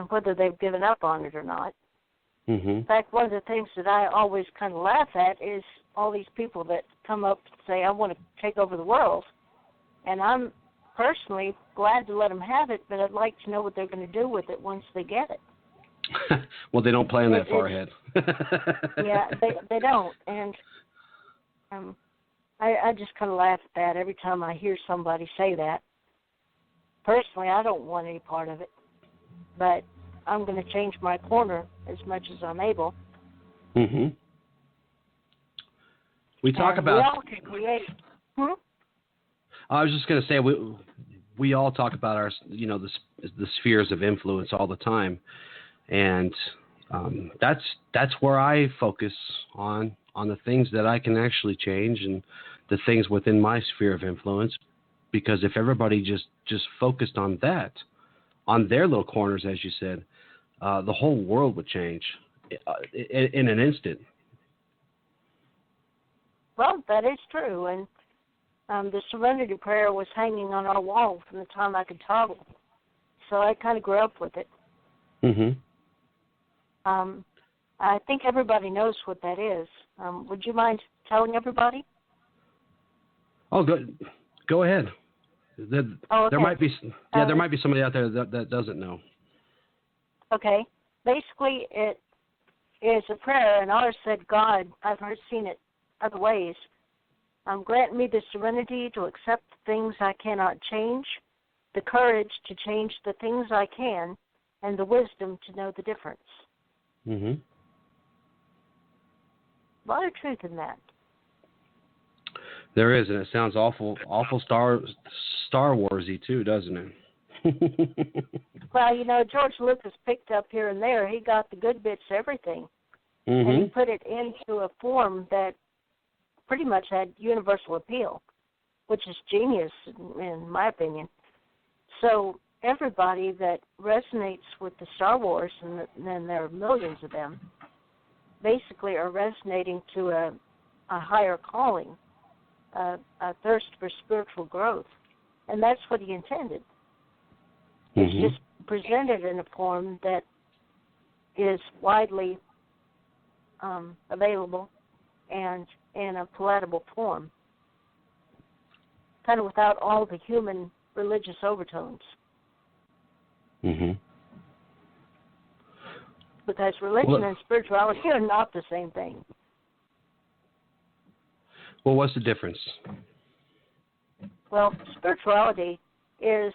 whether they've given up on it or not. In fact, one of the things that I always kind of laugh at is all these people that come up and say, I want to take over the world. And I'm personally glad to let them have it, but I'd like to know what they're going to do with it once they get it. Well, they don't plan that far ahead. Yeah, they don't. And I just kind of laugh at that every time I hear somebody say that. Personally, I don't want any part of it, but I'm going to change my corner as much as I'm able. We talk about. We all can create. I was just going to say we all talk about our the spheres of influence all the time, and that's where I focus on the things that I can actually change and the things within my sphere of influence. Because if everybody just focused on that, on their little corners, as you said, the whole world would change in an instant. Well, that is true, and the Serenity prayer was hanging on our wall from the time I could toggle, so I kind of grew up with it. I think everybody knows what that is. Would you mind telling everybody? Oh, good. Go ahead. Okay. There might be somebody out there that doesn't know. Okay. Basically, it is a prayer, and ours said, God, I've seen it other ways. Grant me the serenity to accept the things I cannot change, the courage to change the things I can, and the wisdom to know the difference. A lot of truth in that. There is, and it sounds awful Star Warsy too, doesn't it? Well, George Lucas picked up here and there. He got the good bits, everything, and he put it into a form that pretty much had universal appeal, which is genius in my opinion. So everybody that resonates with the Star Wars, and then there are millions of them, basically are resonating to a higher calling. A thirst for spiritual growth. And that's what he intended. It's just presented in a form that is widely available and in a palatable form, kind of without all the human religious overtones. Mhm. Because religion and spirituality are not the same thing. Well, what's the difference? Well, spirituality is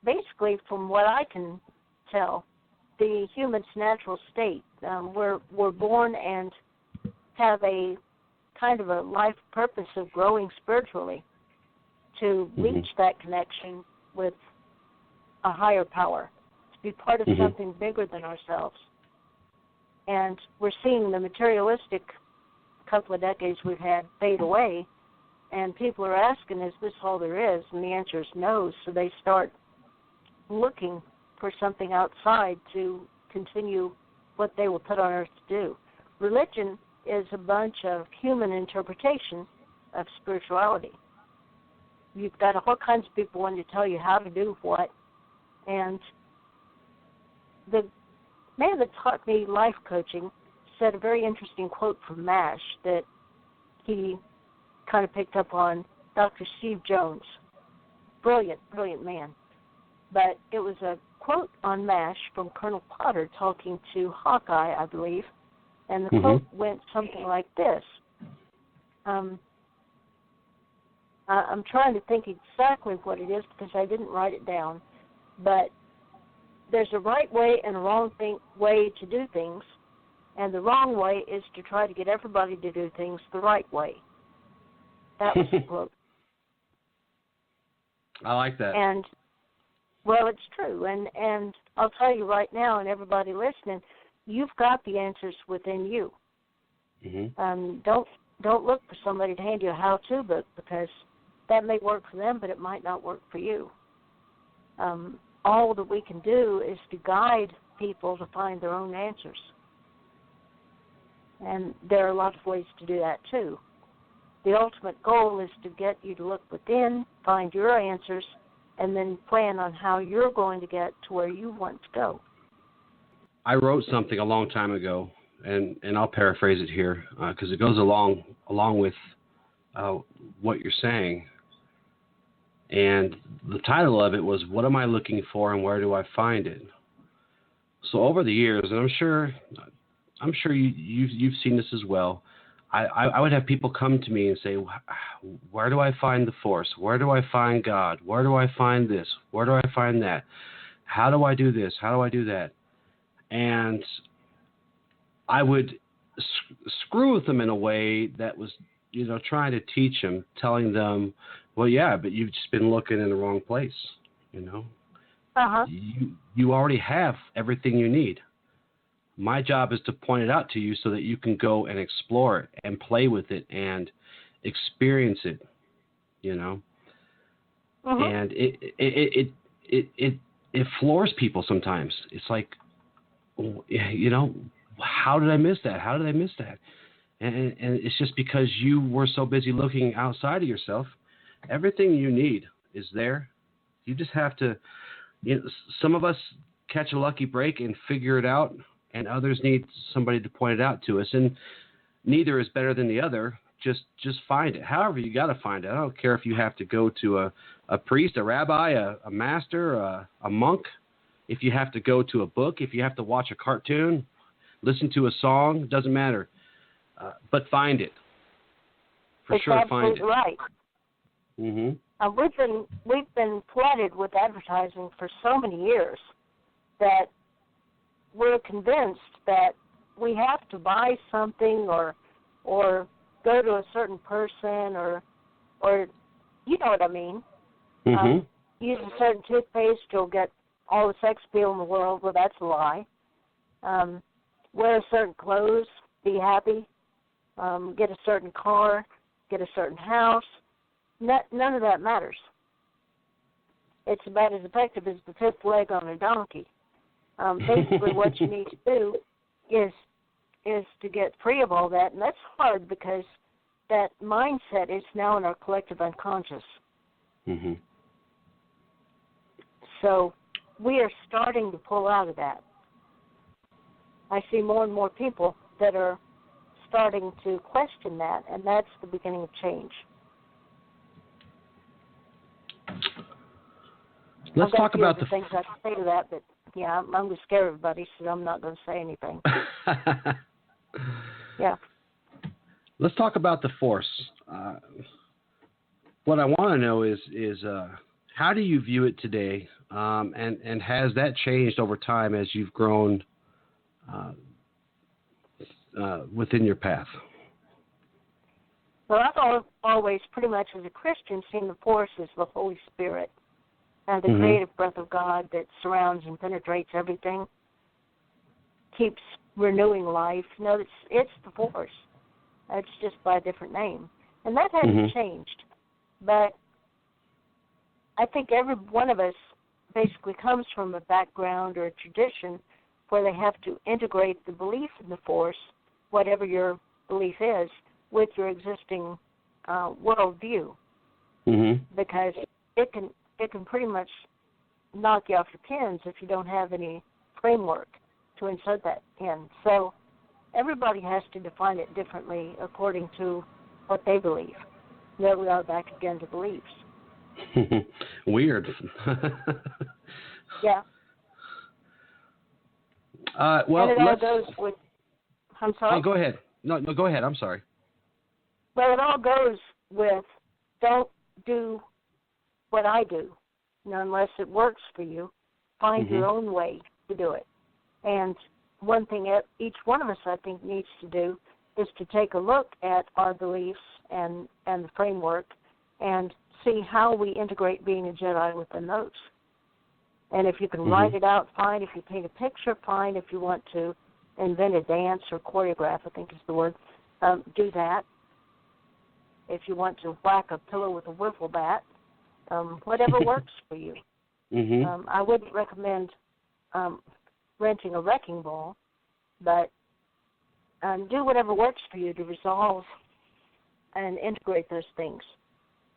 basically, from what I can tell, the human's natural state. We're born and have a kind of a life purpose of growing spiritually to reach that connection with a higher power, to be part of something bigger than ourselves. And we're seeing the materialistic couple of decades we've had fade away, and people are asking, is this all there is? And the answer is no, so they start looking for something outside to continue what they were put on earth to do. Religion is a bunch of human interpretation of spirituality. You've got all kinds of people wanting to tell you how to do what, and the man that taught me life coaching said a very interesting quote from MASH that he kind of picked up on Dr. Steve Jones. Brilliant, brilliant man. But it was a quote on MASH from Colonel Potter talking to Hawkeye, I believe, and the quote went something like this. I'm trying to think exactly what it is because I didn't write it down, but there's a right way and a wrong way to do things, and the wrong way is to try to get everybody to do things the right way. That was the quote. I like that. And, well, it's true. And I'll tell you right now, and everybody listening, you've got the answers within you. Don't look for somebody to hand you a how-to book because that may work for them, but it might not work for you. All that we can do is to guide people to find their own answers. And there are a lot of ways to do that, too. The ultimate goal is to get you to look within, find your answers, and then plan on how you're going to get to where you want to go. I wrote something a long time ago, and I'll paraphrase it here because it goes along with what you're saying. And the title of it was, "What am I looking for and where do I find it?" So over the years, and I'm sure you've seen this as well, I would have people come to me and say, where do I find the Force? Where do I find God? Where do I find this? Where do I find that? How do I do this? How do I do that? And I would screw with them in a way that was, trying to teach them, telling them, well, yeah, but you've just been looking in the wrong place, You already have everything you need. My job is to point it out to you so that you can go and explore it and play with it and experience it, And it floors people sometimes. It's like, how did I miss that? How did I miss that? And it's just because you were so busy looking outside of yourself. Everything you need is there. You just have to, some of us catch a lucky break and figure it out, and others need somebody to point it out to us. And neither is better than the other. Just find it. However, you got to find it. I don't care if you have to go to a priest, a rabbi, a master, a monk. If you have to go to a book, if you have to watch a cartoon, listen to a song, doesn't matter. But find it. For sure, find it. Right. We've been flooded with advertising for so many years that we're convinced that we have to buy something or go to a certain person or you know what I mean. Use a certain toothpaste, you'll get all the sex appeal in the world. Well, that's a lie. Wear a certain clothes, be happy. Get a certain car, get a certain house. None of that matters. It's about as effective as the fifth leg on a donkey. Basically, what you need to do is to get free of all that, and that's hard because that mindset is now in our collective unconscious. So we are starting to pull out of that. I see more and more people that are starting to question that, and that's the beginning of change. Let's talk about the things I can say to that, but yeah, I'm going to scare everybody, so I'm not going to say anything. Yeah. Let's talk about the Force. What I want to know is how do you view it today, and has that changed over time as you've grown within your path? Well, I've always, pretty much as a Christian, seen the Force as the Holy Spirit, and the creative breath of God that surrounds and penetrates everything, keeps renewing life. No, it's the Force. It's just by a different name. And that hasn't changed. But I think every one of us basically comes from a background or a tradition where they have to integrate the belief in the Force, whatever your belief is, with your existing worldview. Because it can pretty much knock you off your pins if you don't have any framework to insert that in. So everybody has to define it differently according to what they believe. There we are back again to beliefs. Weird. Yeah. Well, and it all goes with... I'm sorry? Oh, go ahead. No, go ahead. I'm sorry. Well, it all goes with don't do what I do, unless it works for you. Find your own way to do it. And one thing each one of us, I think, needs to do is to take a look at our beliefs and the framework and see how we integrate being a Jedi within those. And if you can write it out, fine. If you paint a picture, fine. If you want to invent a dance or choreograph, I think is the word, do that. If you want to whack a pillow with a wiffle bat, whatever works for you. I wouldn't recommend renting a wrecking ball, but do whatever works for you to resolve and integrate those things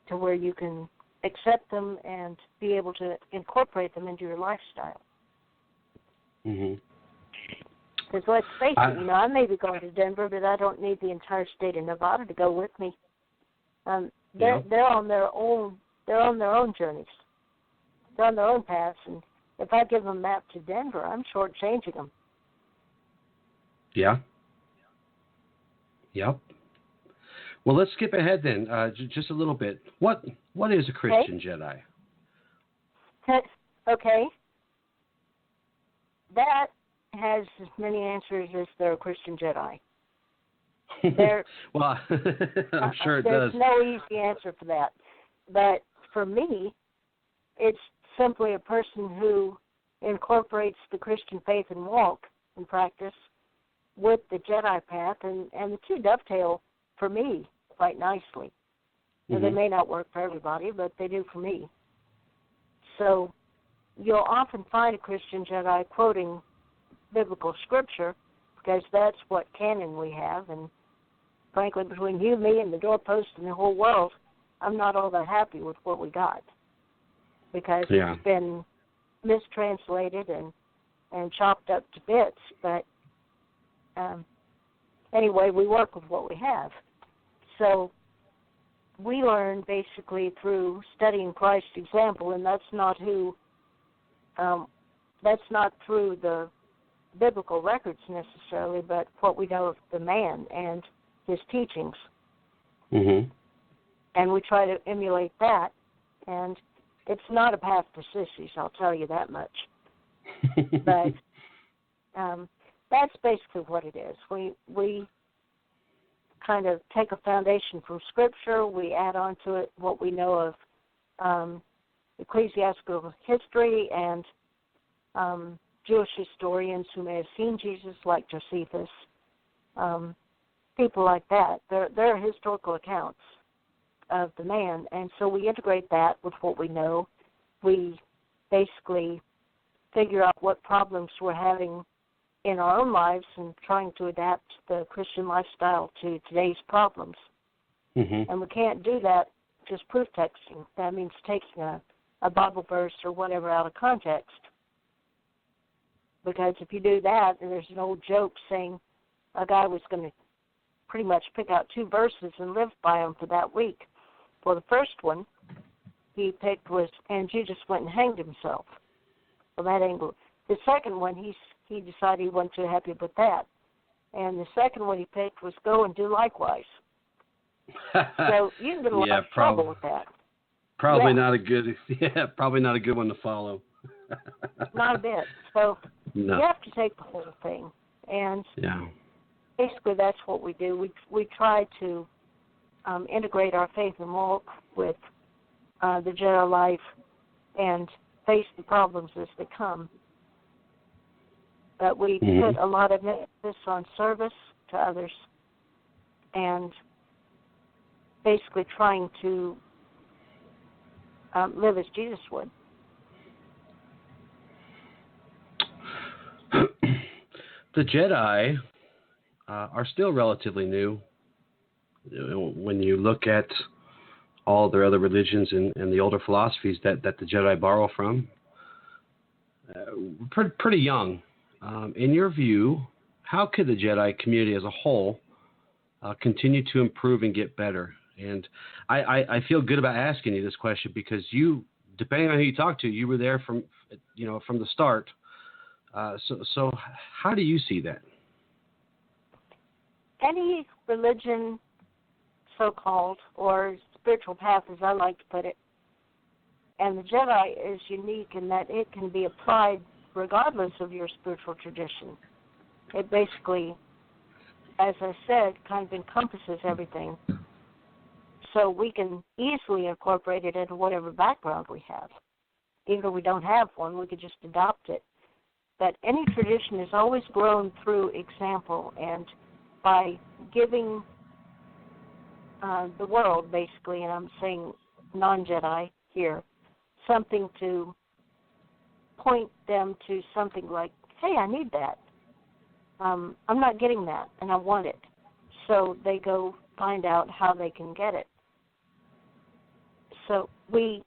to where you can accept them and be able to incorporate them into your lifestyle. Because let's face it, I may be going to Denver, but I don't need the entire state of Nevada to go with me. They're on their own. They're on their own journeys. They're on their own paths, and if I give them a map to Denver, I'm shortchanging them. Yeah. Yep. Well, let's skip ahead then, just a little bit. What is a Christian Jedi? Okay. That has as many answers as there are Christian Jedi. Well, I'm sure it there's does. No easy answer for that. But for me, it's simply a person who incorporates the Christian faith and walk and practice with the Jedi path, and the two dovetail for me quite nicely. Now, they may not work for everybody, but they do for me. So you'll often find a Christian Jedi quoting biblical scripture because that's what canon we have, and frankly, between you, me, and the doorpost and the whole world, I'm not all that happy with what we got because it's been mistranslated and chopped up to bits. But anyway, we work with what we have. So we learn basically through studying Christ's example, and that's not through the biblical records necessarily, but what we know of the man and his teachings. And we try to emulate that, and it's not a path to sissies, I'll tell you that much. But that's basically what it is. We kind of take a foundation from Scripture, we add on to it what we know of ecclesiastical history and Jewish historians who may have seen Jesus, like Josephus, people like that. There are historical accounts of the man, and so we integrate that with what we know. We basically figure out what problems we're having in our own lives and trying to adapt the Christian lifestyle to today's problems. And we can't do that just proof texting. That means taking a Bible verse or whatever out of context. Because if you do that, and there's an old joke saying a guy was going to pretty much pick out 2 verses and live by them for that week. Well, the first one he picked was, and Judas went and hanged himself. Well, that ain't good. The second one, he decided he wasn't too happy with that. And the second one he picked was go and do likewise. So you can get a lot of trouble with that. Probably not a good, probably not a good one to follow. Not a bit. So you have to take the whole thing. And basically that's what we do. We try to integrate our faith and walk with the Jedi life and face the problems as they come. But we put a lot of emphasis on service to others and basically trying to live as Jesus would. The Jedi are still relatively new. When you look at all their other religions and the older philosophies that the Jedi borrow from, pretty young. In your view, how could the Jedi community as a whole continue to improve and get better? And I feel good about asking you this question because you, depending on who you talk to, you were there from the start. So how do you see that? Any religion, so-called, or spiritual path, as I like to put it, and the Jedi is unique in that it can be applied regardless of your spiritual tradition. It basically, as I said, kind of encompasses everything. So we can easily incorporate it into whatever background we have. Even if we don't have one, we could just adopt it. But any tradition has always grown through example, and by giving the world, basically, and I'm saying non-Jedi here, something to point them to something like, hey, I need that. I'm not getting that, and I want it. So they go find out how they can get it. So we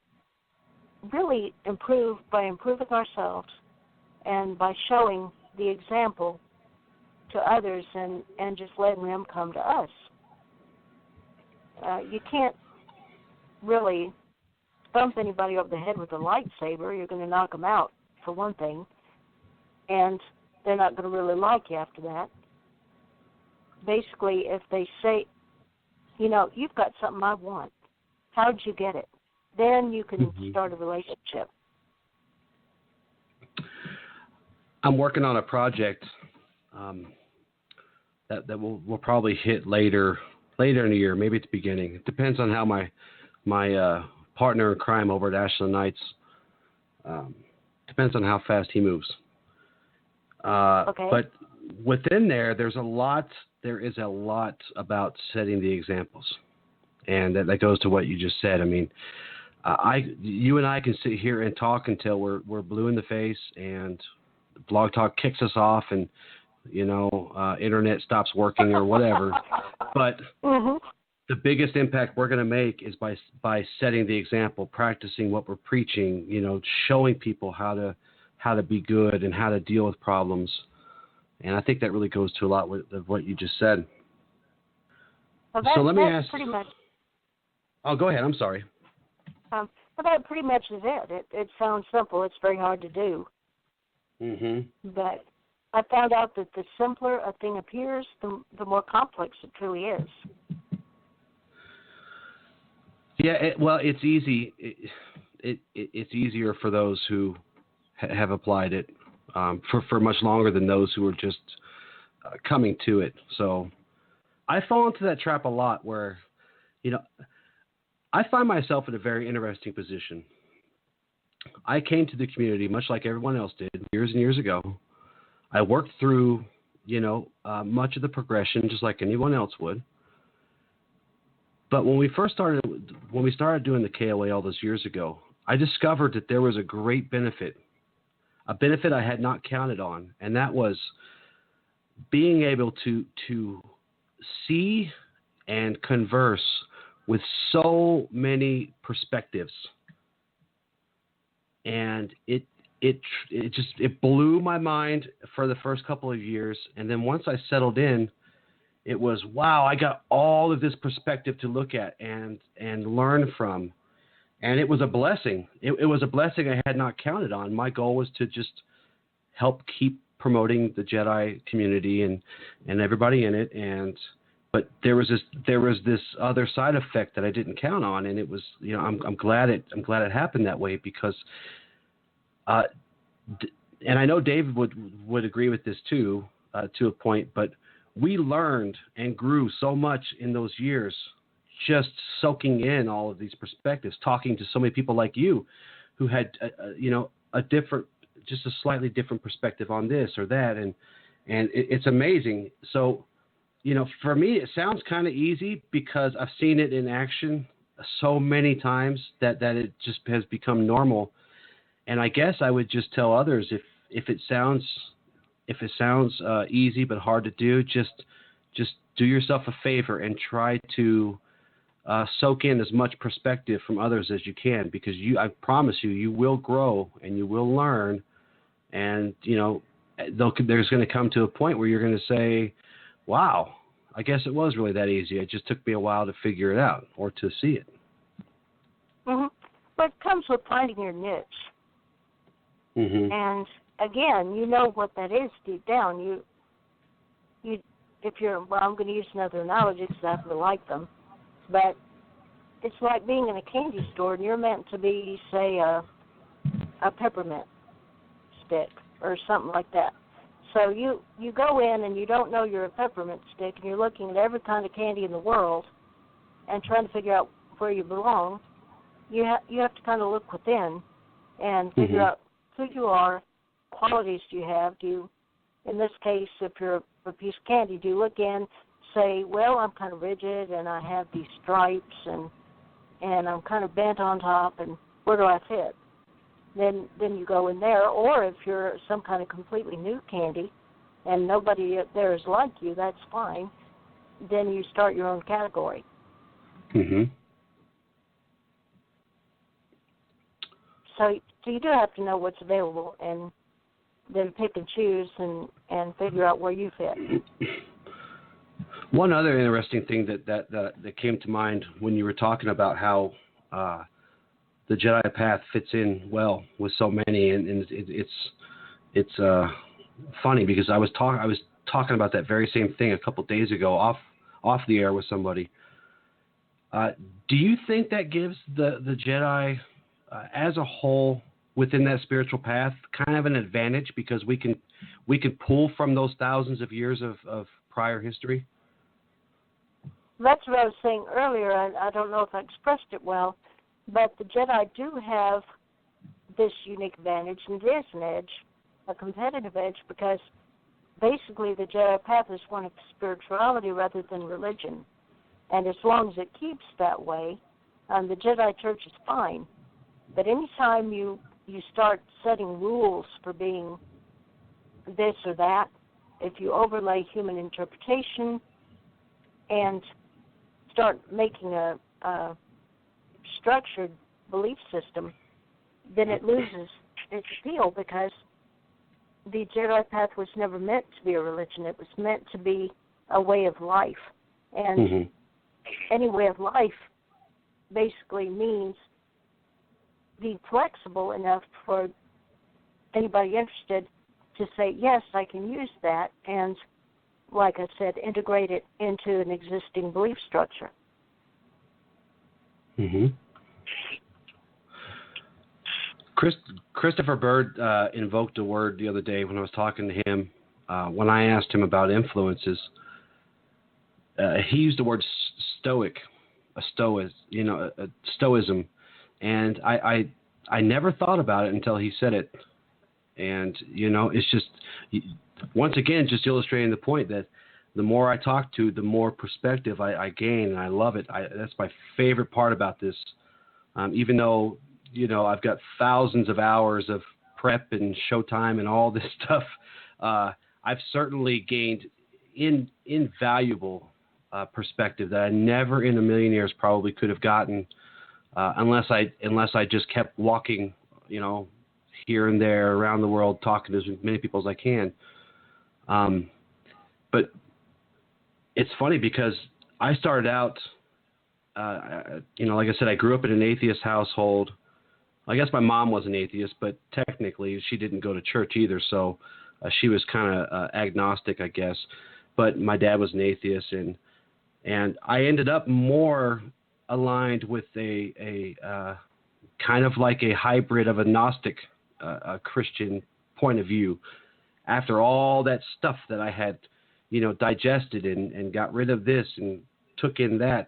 really improve by improving ourselves and by showing the example to others and just letting them come to us. You can't really thump anybody over the head with a lightsaber. You're going to knock them out, for one thing, and they're not going to really like you after that. Basically, if they say, you've got something I want, how'd you get it? Then you can start a relationship. I'm working on a project that will probably hit later in the year, maybe at the beginning. It depends on how my partner in crime over at Ashland Knights, depends on how fast he moves. Okay. But within there is a lot about setting the examples. And that goes to what you just said. I mean, you and I can sit here and talk until we're blue in the face and Blog Talk kicks us off and, internet stops working or whatever. But the biggest impact we're going to make is by setting the example, practicing what we're preaching, showing people how to be good and how to deal with problems. And I think that really goes to a lot of what you just said. Well, so let me ask. Pretty much. Oh, go ahead. I'm sorry. Well, that pretty much is it. It sounds simple. It's very hard to do. But I found out that the simpler a thing appears, the more complex it truly is. Yeah, it's easy. It's easier for those who have applied it for much longer than those who are just coming to it. So I fall into that trap a lot where, I find myself in a very interesting position. I came to the community much like everyone else did years and years ago. I worked through, much of the progression just like anyone else would. But when we started doing the KOA all those years ago, I discovered that there was a great benefit, a benefit I had not counted on, and that was being able to see and converse with so many perspectives. And it blew my mind for the first couple of years. And then once I settled in, it was, wow, I got all of this perspective to look at and learn from. And it was a blessing. It was a blessing I had not counted on. My goal was to just help keep promoting the Jedi community and everybody in it. But there was this other side effect that I didn't count on, and it was, I'm glad it happened that way because, and I know David would agree with this too, to a point, but we learned and grew so much in those years, just soaking in all of these perspectives, talking to so many people like you, who had a different, just a slightly different perspective on this or that, and it's amazing. So, for me, it sounds kind of easy because I've seen it in action so many times that it just has become normal. And I guess I would just tell others if it sounds easy but hard to do, just do yourself a favor and try to soak in as much perspective from others as you can, because I promise you will grow and you will learn, and there's going to come to a point where you're going to say, wow, I guess it was really that easy. It just took me a while to figure it out or to see it. Mm-hmm. But it comes with finding your niche. Mm-hmm. And again, you know what that is deep down. I'm going to use another analogy because I happen to like them, but it's like being in a candy store and you're meant to be, say, a peppermint stick or something like that. So you go in and you don't know you're a peppermint stick and you're looking at every kind of candy in the world and trying to figure out where you belong. You have to kind of look within and figure out who you are, qualities do you have. In this case, if you're a piece of candy, do you look in, say, well, I'm kind of rigid and I have these stripes and I'm kind of bent on top, and where do I fit? Then you go in there. Or if you're some kind of completely new candy and nobody there is like you, that's fine. Then you start your own category. Mm-hmm. So you do have to know what's available and then pick and choose and figure out where you fit. One other interesting thing that came to mind when you were talking about how the Jedi path fits in well with so many, and it's funny because I was talking about that very same thing a couple of days ago off the air with somebody. Do you think that gives the Jedi as a whole within that spiritual path kind of an advantage because we can pull from those thousands of years of prior history? That's what I was saying earlier. I don't know if I expressed it well, but the Jedi do have this unique advantage, and it is an edge, a competitive edge, because basically the Jedi path is one of spirituality rather than religion. And as long as it keeps that way, the Jedi Church is fine. But anytime you start setting rules for being this or that, if you overlay human interpretation and start making a structured belief system, then it loses its appeal because the Jedi path was never meant to be a religion. It was meant to be a way of life. And any way of life basically means be flexible enough for anybody interested to say, yes, I can use that, and, like I said, integrate it into an existing belief structure. Mm-hmm. Christopher Bird invoked a word the other day when I was talking to him. When I asked him about influences, he used the word stoic, a stoicism, and I never thought about it until he said it. And it's just, once again, just illustrating the point that the more I talk to, the more perspective I gain, and I love it. That's my favorite part about this. Even though, I've got thousands of hours of prep and showtime and all this stuff, I've certainly gained invaluable perspective that I never in a million years probably could have gotten unless I just kept walking, here and there around the world, talking to as many people as I can. But it's funny because I started out, like I said, I grew up in an atheist household. I guess my mom was an atheist, but technically she didn't go to church either, so she was kind of agnostic, I guess. But my dad was an atheist, and I ended up more aligned with a kind of like a hybrid of a Gnostic Christian point of view. After all that stuff that I had, digested and got rid of this and took in that.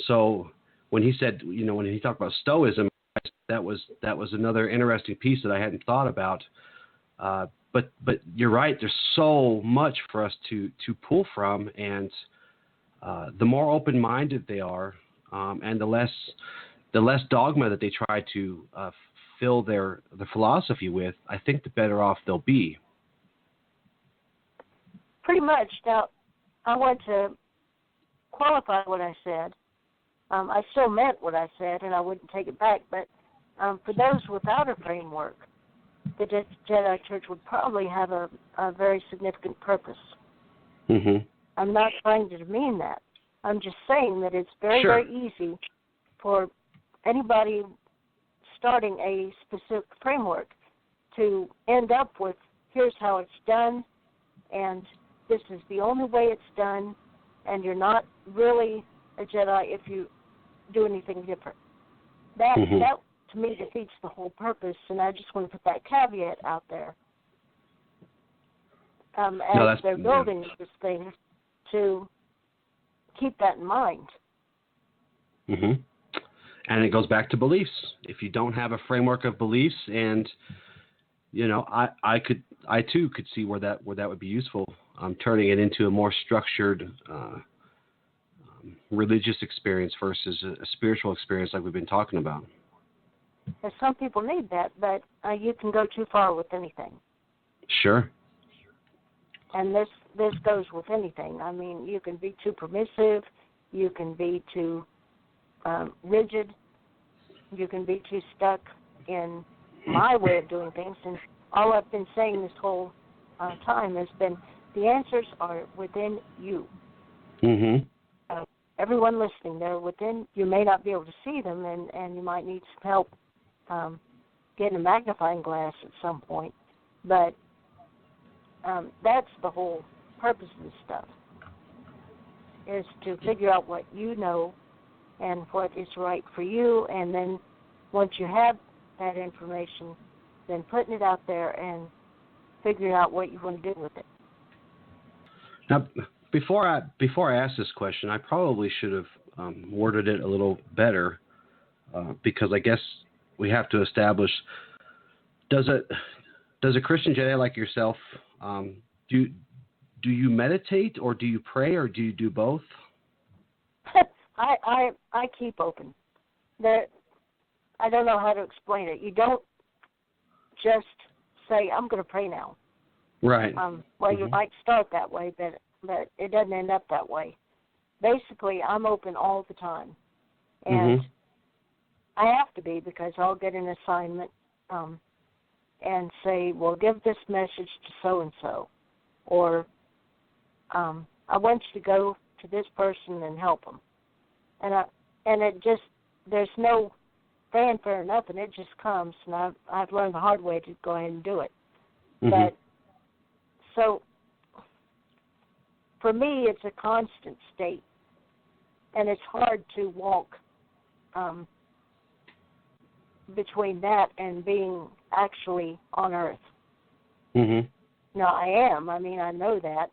So when he said, when he talked about Stoicism, that was another interesting piece that I hadn't thought about. But you're right. There's so much for us to pull from, and the more open-minded they are, and the less dogma that they try to fill their philosophy with, I think the better off they'll be. Pretty much. Now, I want to qualify what I said. I still meant what I said, and I wouldn't take it back. But for those without a framework, the Jedi Church would probably have a very significant purpose. Mm-hmm. I'm not trying to demean that. I'm just saying that it's very, Sure. very easy for anybody starting a specific framework to end up with, here's how it's done, and this is the only way it's done, and you're not really a Jedi if you do anything different. That, to me, defeats the whole purpose, and I just want to put that caveat out there. As they're building this thing, to keep that in mind. Mm-hmm. And it goes back to beliefs. If you don't have a framework of beliefs, and I too could see where that would be useful. Turning it into a more structured religious experience versus a spiritual experience, like we've been talking about. And some people need that, but you can go too far with anything. Sure. And this goes with anything. I mean, you can be too permissive, you can be too rigid, you can be too stuck in my way of doing things. And all I've been saying this whole time has been the answers are within you. Mm-hmm. Everyone listening, they're within. You may not be able to see them, and you might need some help getting a magnifying glass at some point. But that's the whole purpose of this stuff, is to figure out what you know and what is right for you, and then once you have that information, then putting it out there and figuring out what you want to do with it. Now, before I ask this question, I probably should have worded it a little better, because I guess we have to establish: does a Christian Jedi like yourself do you meditate, or do you pray, or do you do both? I keep open. I don't know how to explain it. You don't just say, I'm going to pray now. Right. Well, you might start that way, but it doesn't end up that way. Basically, I'm open all the time. And I have to be, because I'll get an assignment and say, well, give this message to so-and-so. Or I want you to go to this person and help them. And it just, there's no fanfare or nothing. It just comes, and I've learned the hard way to go ahead and do it. But so for me, it's a constant state, and it's hard to walk between that and being actually on Earth. Now, I am. I mean, I know that.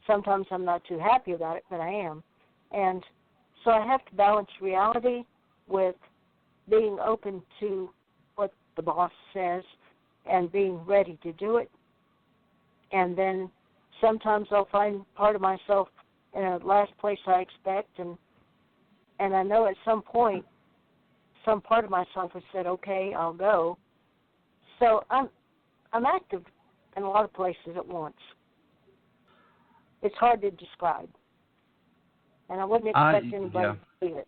Sometimes I'm not too happy about it, but I am. And so I have to balance reality with being open to what the boss says and being ready to do it. And then sometimes I'll find part of myself in a last place I expect, and I know at some point some part of myself has said, okay, I'll go. So I'm active in a lot of places at once. It's hard to describe. And I wouldn't expect anybody to believe it.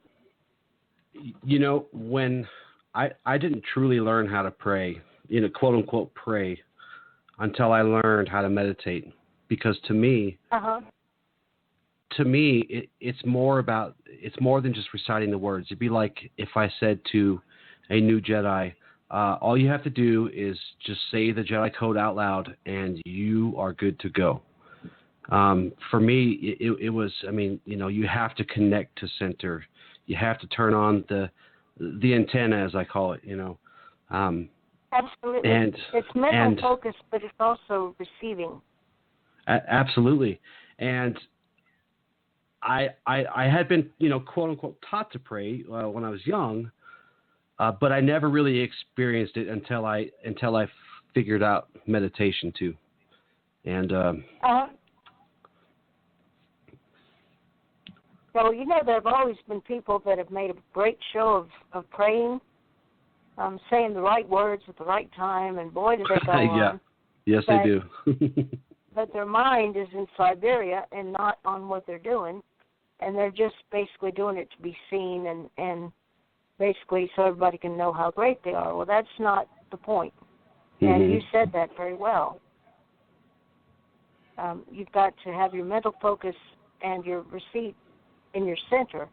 When I didn't truly learn how to pray, quote unquote pray, until I learned how to meditate. Because to me, to me, it's more than just reciting the words. It'd be like if I said to a new Jedi, all you have to do is just say the Jedi code out loud and you are good to go. For me, it was, I mean, you have to connect to center. You have to turn on the antenna, as I call it, Absolutely. And it's mental focus, but it's also receiving. Absolutely. And I had been, quote unquote, taught to pray when I was young, but I never really experienced it until I figured out meditation too. And so there have always been people that have made a great show of praying, saying the right words at the right time, and boy, do they go on. Yes, they do. But their mind is in Siberia and not on what they're doing, and they're just basically doing it to be seen and basically so everybody can know how great they are. Well, that's not the point. And you said that very well. You've got to have your mental focus and your receipt in your center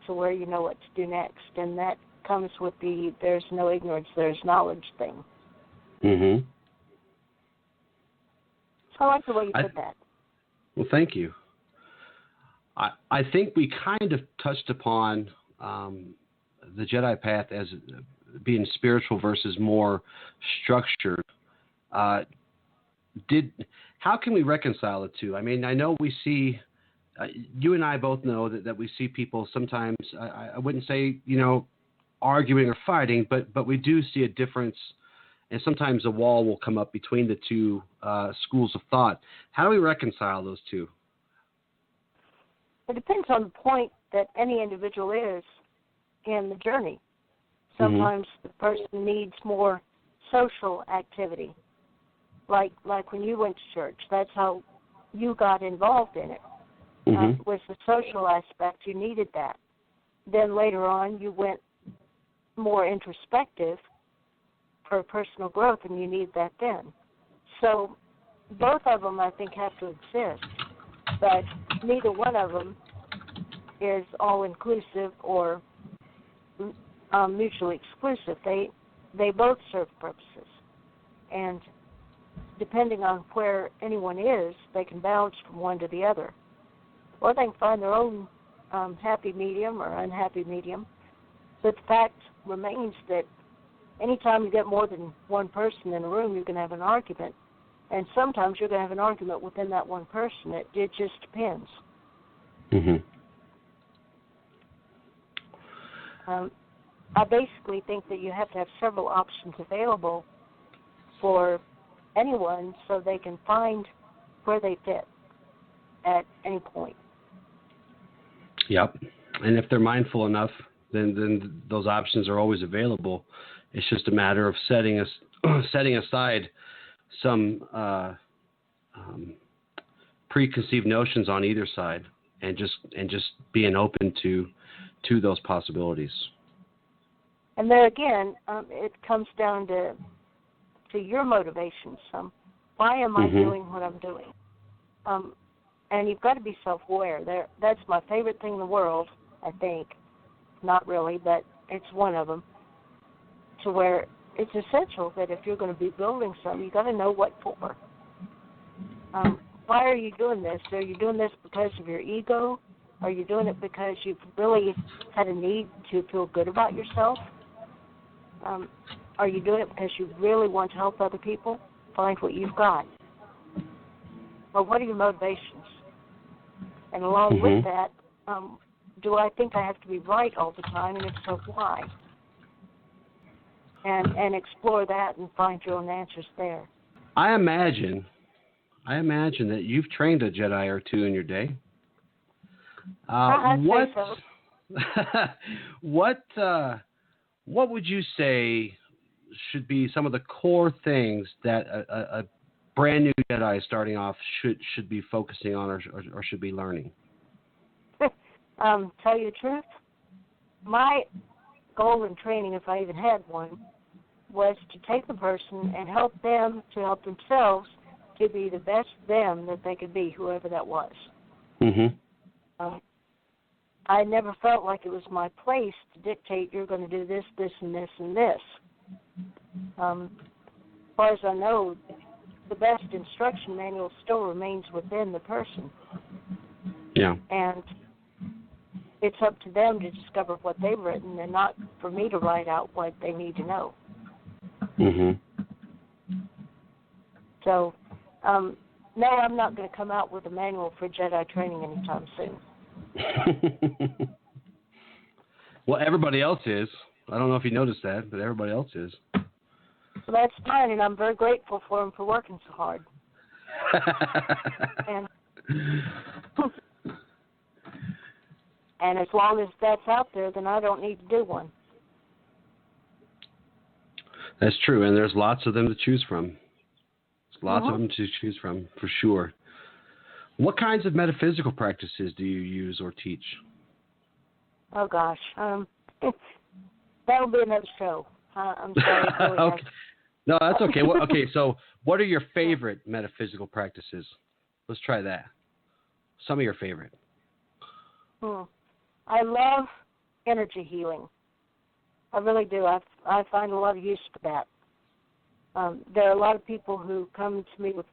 to where you know what to do next. And that comes with the there's no ignorance, there's knowledge thing. Mm-hmm. So I like the way you put that. Well, thank you. I think we kind of touched upon the Jedi path as being spiritual versus more structured. How can we reconcile the two? I mean, I know we see, you and I both know that we see people sometimes, I wouldn't say, arguing or fighting, but we do see a difference, and sometimes a wall will come up between the two schools of thought. How do we reconcile those two? It depends on the point that any individual is in the journey. Sometimes the person needs more social activity, like when you went to church. That's how you got involved in it. With the social aspect, you needed that. Then later on, you went more introspective for personal growth, and you need that then. So both of them, I think, have to exist, but neither one of them is all-inclusive or mutually exclusive. They both serve purposes, and depending on where anyone is, they can bounce from one to the other, or they can find their own happy medium or unhappy medium. But the fact remains that anytime you get more than one person in a room, you're going to have an argument, and sometimes you're going to have an argument within that one person. It just depends. I basically think that you have to have several options available for anyone so they can find where they fit at any point. Yep. And if they're mindful enough, then those options are always available. It's just a matter of setting aside some preconceived notions on either side, and just being open to those possibilities. And there again, it comes down to your motivations. Why am I doing what I'm doing? And you've got to be self-aware. That's my favorite thing in the world, I think. Not really, but it's one of them. To where it's essential that if you're going to be building something, you've got to know what for. Why are you doing this? Are you doing this because of your ego? Are you doing it because you've really had a need to feel good about yourself? Are you doing it because you really want to help other people find what you've got? Well, what are your motivations? And along with that, do I think I have to be right all the time? And if so, why? And explore that and find your own answers there. I imagine that you've trained a Jedi or two in your day. I'd say so. What would you say should be some of the core things that a brand new Jedi starting off should be focusing on or should be learning? Tell you the truth, my goal in training, if I even had one, was to take the person and help them to help themselves to be the best them that they could be, whoever that was. I never felt like it was my place to dictate you're going to do this, this, and this, and this. As far as I know, the best instruction manual still remains within the person. Yeah. And it's up to them to discover what they've written and not for me to write out what they need to know. So, no, I'm not going to come out with a manual for Jedi training anytime soon. Well, everybody else is. I don't know if you noticed that, but everybody else is. So that's fine, and I'm very grateful for them for working so hard. And as long as that's out there, then I don't need to do one. That's true, and there's lots of them to choose from. There's lots of them to choose from, for sure. What kinds of metaphysical practices do you use or teach? Oh, gosh. That'll be another show. I'm sorry. Okay. No, that's okay. Okay, so what are your favorite metaphysical practices? Let's try that. Some of your favorite. I love energy healing. I really do. I find a lot of use for that. There are a lot of people who come to me with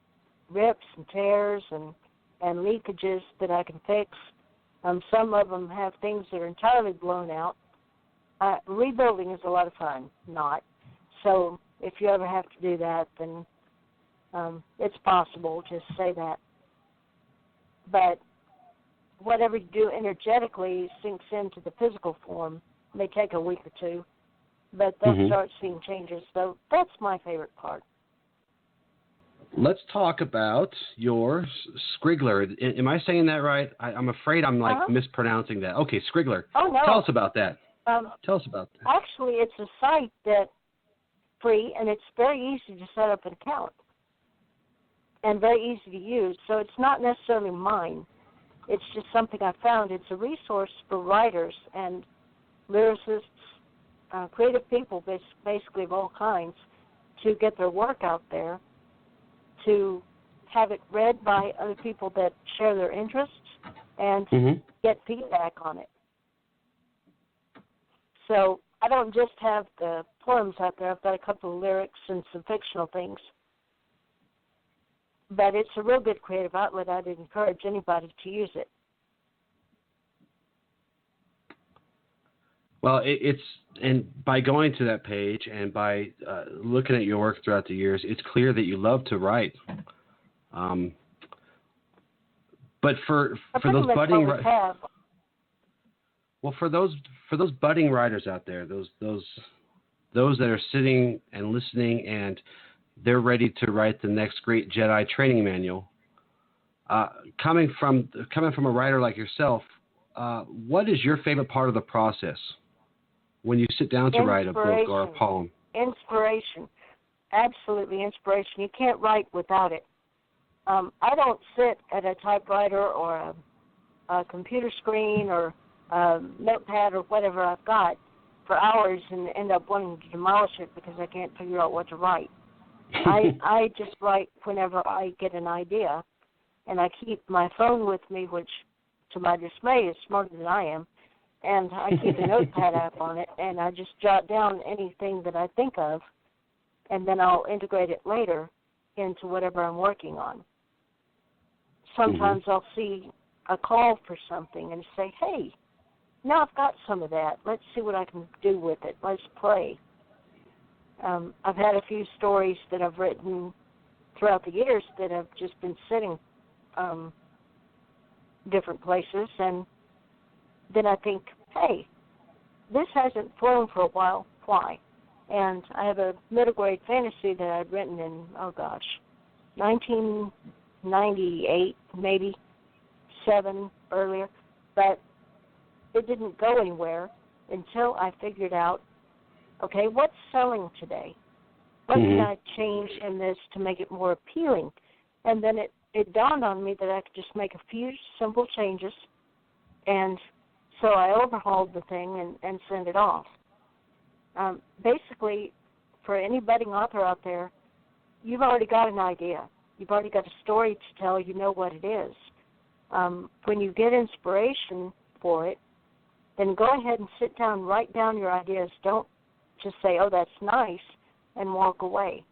rips and tears and leakages that I can fix. Some of them have things that are entirely blown out. Rebuilding is a lot of fun, not. So if you ever have to do that, then it's possible, just say that. But whatever you do energetically sinks into the physical form. It may take a week or two, but they'll start seeing changes. So that's my favorite part. Let's talk about your Scriggler. Am I saying that right? I'm afraid I'm mispronouncing that. Okay, Scriggler. Oh, no. Tell us about that. Tell us about that. Actually, it's a site that's free, and it's very easy to set up an account and very easy to use. So it's not necessarily mine. It's just something I found. It's a resource for writers and lyricists, creative people, basically of all kinds, to get their work out there, to have it read by other people that share their interests, and get feedback on it. So I don't just have the poems out there. I've got a couple of lyrics and some fictional things. But it's a real good creative outlet. I'd encourage anybody to use it. Well, and by going to that page and by looking at your work throughout the years, it's clear that you love to write. But for those budding for those budding writers out there, those that are sitting and listening and they're ready to write the next great Jedi training manual, coming from a writer like yourself, what is your favorite part of the process when you sit down to write a book or a poem? Inspiration. Absolutely inspiration. You can't write without it. I don't sit at a typewriter or a computer screen or a notepad or whatever I've got for hours and end up wanting to demolish it because I can't figure out what to write. I just write whenever I get an idea, and I keep my phone with me, which, to my dismay, is smarter than I am, and I keep a notepad app on it, and I just jot down anything that I think of, and then I'll integrate it later into whatever I'm working on. Sometimes I'll see a call for something and say, hey, now I've got some of that. Let's see what I can do with it. Let's play. I've had a few stories that I've written throughout the years that have just been sitting different places, and then I think, hey, this hasn't flown for a while. Why? And I have a middle grade fantasy that I'd written in, 1998, maybe 7 earlier, but it didn't go anywhere until I figured out, okay, what's selling today? What can I change in this to make it more appealing? And then it dawned on me that I could just make a few simple changes, and so I overhauled the thing and sent it off. Basically, for any budding author out there, you've already got an idea. You've already got a story to tell. You know what it is. When you get inspiration for it, then go ahead and sit down, write down your ideas. Don't just say, oh, that's nice, and walk away.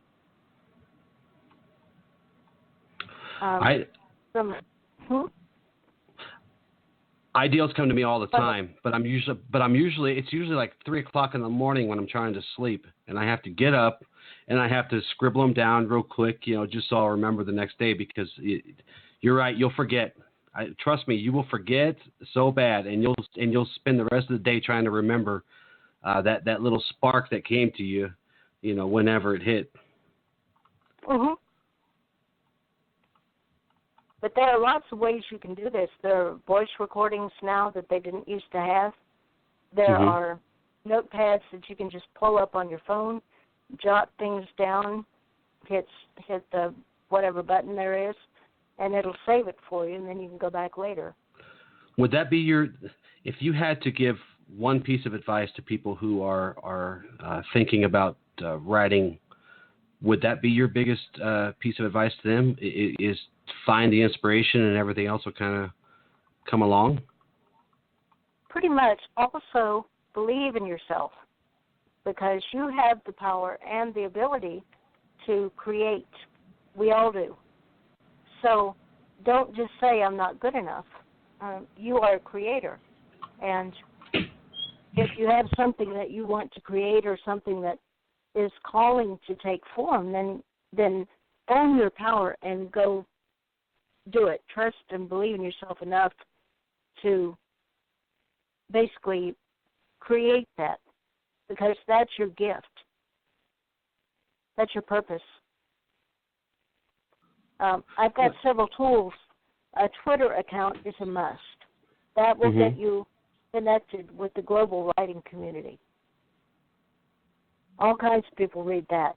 Ideals come to me all the time, but it's usually like 3:00 in the morning when I'm trying to sleep, and I have to get up and I have to scribble them down real quick, just so I'll remember the next day, because you're right, you'll forget. Trust me, you will forget so bad, and you'll spend the rest of the day trying to remember that little spark that came to you, whenever it hit. Mm-hmm. But there are lots of ways you can do this. There are voice recordings now that they didn't used to have. There are notepads that you can just pull up on your phone, jot things down, hit the whatever button there is, and it'll save it for you, and then you can go back later. Would that be if you had to give one piece of advice to people who are thinking about writing, would that be your biggest piece of advice to them? Is find the inspiration and everything else will kind of come along? Pretty much. Also, believe in yourself, because you have the power and the ability to create. We all do. So don't just say, I'm not good enough. You are a creator. And if you have something that you want to create or something that is calling to take form, then own your power and go do it. Trust and believe in yourself enough to basically create that, because that's your gift. That's your purpose. I've got several tools. A Twitter account is a must. That will get you connected with the global writing community. All kinds of people read that.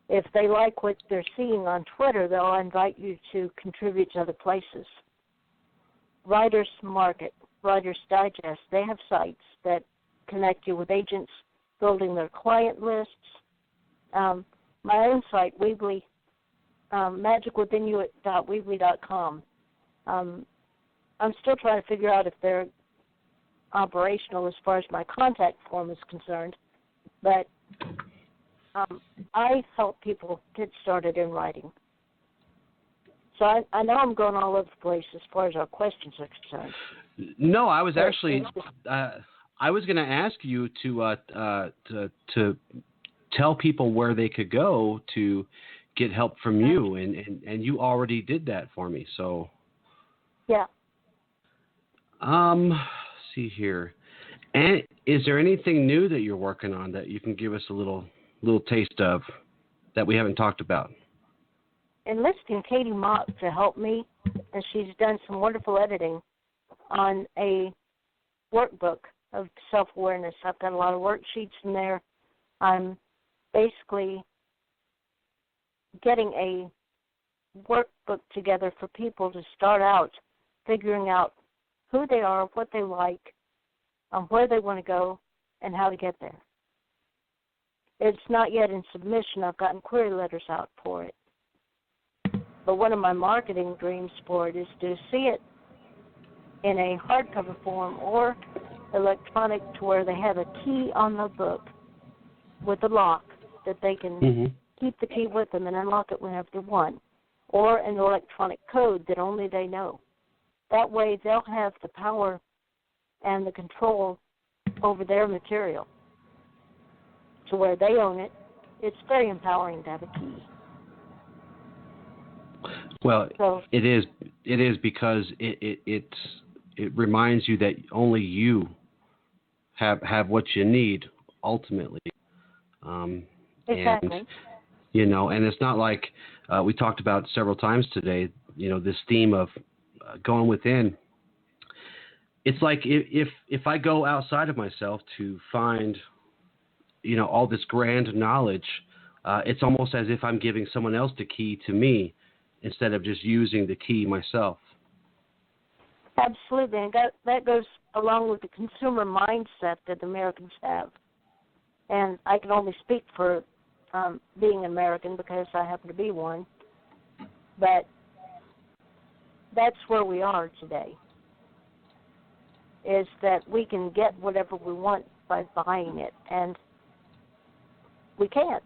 If they like what they're seeing on Twitter, they'll invite you to contribute to other places. Writers Market, Writers Digest, they have sites that connect you with agents building their client lists. My own site, Weebly, magicwithinyou.weebly.com. I'm still trying to figure out if they're operational as far as my contact form is concerned, but I help people get started in writing. So I know I'm going all over the place as far as our questions are concerned. No, I was actually I was going to ask you to tell people where they could go to get help from you, and you already did that for me. So yeah. See here. And is there anything new that you're working on that you can give us a little taste of that we haven't talked about? Enlisting Katie Mock to help me, and she's done some wonderful editing on a workbook of self-awareness. I've got a lot of worksheets in there. I'm basically getting a workbook together for people to start out figuring out who they are, what they like, where they want to go, and how to get there. It's not yet in submission. I've gotten query letters out for it. But one of my marketing dreams for it is to see it in a hardcover form or electronic, to where they have a key on the book with a lock that they can keep the key with them and unlock it whenever they want, or an electronic code that only they know. That way they'll have the power and the control over their material to where they own it. It's very empowering to have a key. Well, so, it is because it reminds you that only you have what you need ultimately. Exactly. And, and it's not like we talked about several times today, this theme of going within. It's like if I go outside of myself to find, all this grand knowledge, it's almost as if I'm giving someone else the key to me instead of just using the key myself. Absolutely. And that goes along with the consumer mindset that Americans have. And I can only speak for being American because I happen to be one. But that's where we are today, is that we can get whatever we want by buying it, and we can't.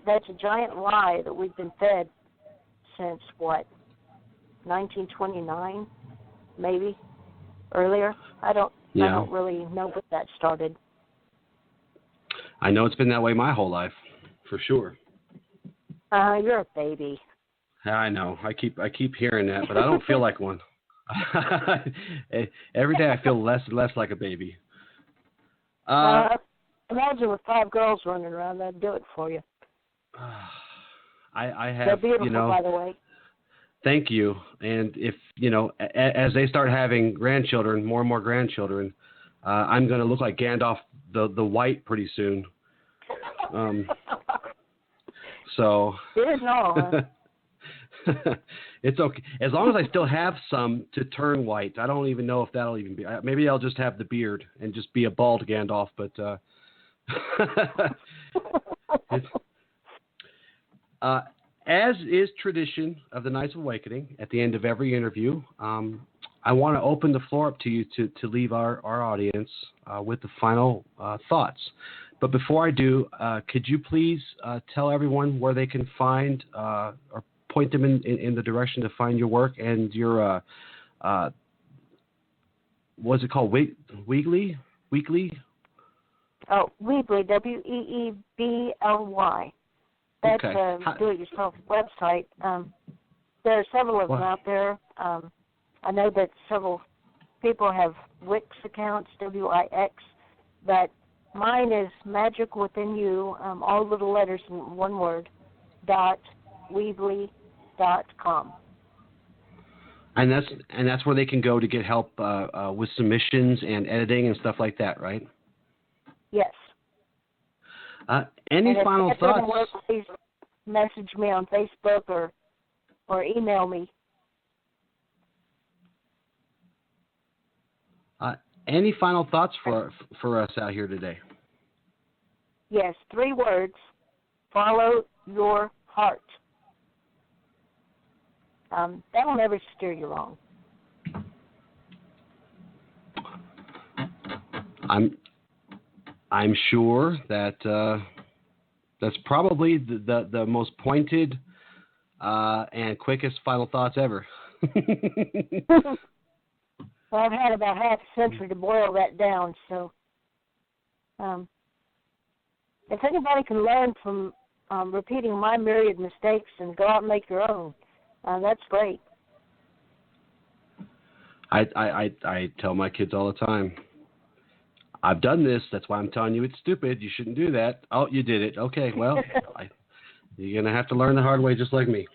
That's a giant lie that we've been fed since, 1929, maybe, earlier? I don't really know what that started. I know it's been that way my whole life, for sure. You're a baby. I know. I keep hearing that, but I don't feel like one. Every day I feel less and less like a baby. Imagine with 5 girls running around, that'd do it for you. I have, They're beautiful, by the way. Thank you. And if, as they start having grandchildren, more and more grandchildren, I'm going to look like Gandalf the White pretty soon. So it's okay. As long as I still have some to turn white. I don't even know if that'll even be. Maybe I'll just have the beard and just be a bald Gandalf. But as is tradition of the Knights of Awakening, at the end of every interview, I want to open the floor up to you to leave our audience with the final thoughts. But before I do, could you please tell everyone where they can find or point them in the direction to find your work and your, what's it called, Weekly? Oh, Weebly, Weebly. That's a do-it-yourself website. There are several of them out there. I know that several people have Wix accounts, WIX, but mine is Magic Within You, all little letters in one word, .weebly.com. And that's where they can go to get help with submissions and editing and stuff like that, right? Yes. Any final thoughts? If work, please message me on Facebook or email me. Any final thoughts for us out here today? Yes, 3 words. Follow your heart. That will never steer you wrong. I'm sure that that's probably the most pointed and quickest final thoughts ever. Well, I've had about half a century to boil that down, so if anybody can learn from repeating my myriad mistakes and go out and make your own, that's great. I tell my kids all the time, I've done this. That's why I'm telling you it's stupid. You shouldn't do that. Oh, you did it. Okay, well, you're going to have to learn the hard way just like me.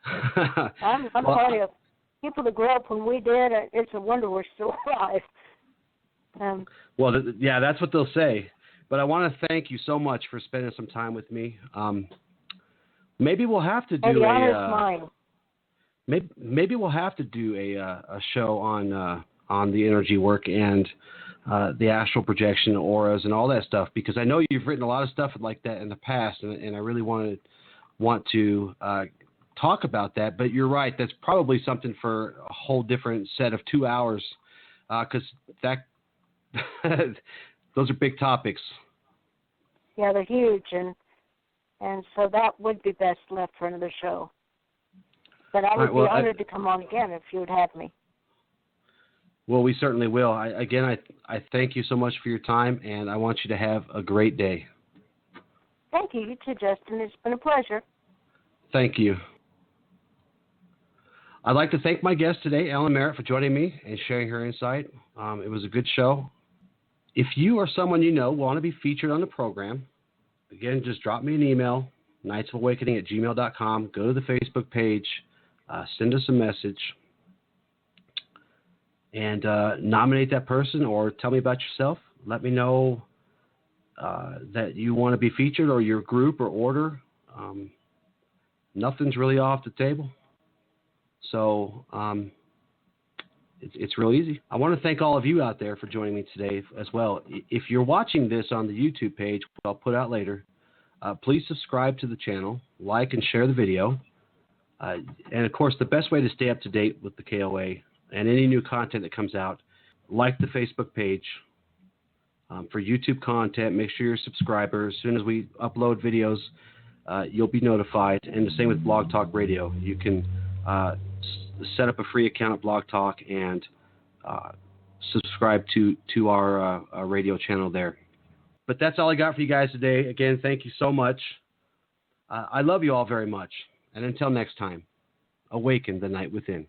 I'm telling you, people that grew up when we did, it's a wonder we're still alive. Yeah, that's what they'll say. But I want to thank you so much for spending some time with me. Maybe we'll have to do maybe we'll have to do a show on the energy work and the astral projection, auras, and all that stuff, because I know you've written a lot of stuff like that in the past, and I really want to talk about that. But you're right, that's probably something for a whole different set of 2 hours, because those are big topics. Yeah, they're huge, and so that would be best left for another show. But I would be honored to come on again if you would have me. Well, we certainly will. I thank you so much for your time, and I want you to have a great day. Thank you. You too, Justin. It's been a pleasure. Thank you. I'd like to thank my guest today, Ellen Merritt, for joining me and sharing her insight. It was a good show. If you or someone you know want to be featured on the program, again, just drop me an email, knightsofawakening@gmail.com. Go to the Facebook page, send us a message, and nominate that person or tell me about yourself. Let me know that you want to be featured, or your group or order. Nothing's really off the table. So it's real easy. I want to thank all of you out there for joining me today as well. If you're watching this on the YouTube page, which I'll put out later, please subscribe to the channel, like and share the video. And, of course, the best way to stay up to date with the KOA and any new content that comes out, like the Facebook page. For YouTube content, make sure you're a subscriber. As soon as we upload videos, you'll be notified. And the same with Blog Talk Radio. You can set up a free account at Blog Talk and subscribe to our radio channel there. But that's all I got for you guys today. Again, thank you so much. I love you all very much. And until next time, awaken the night within.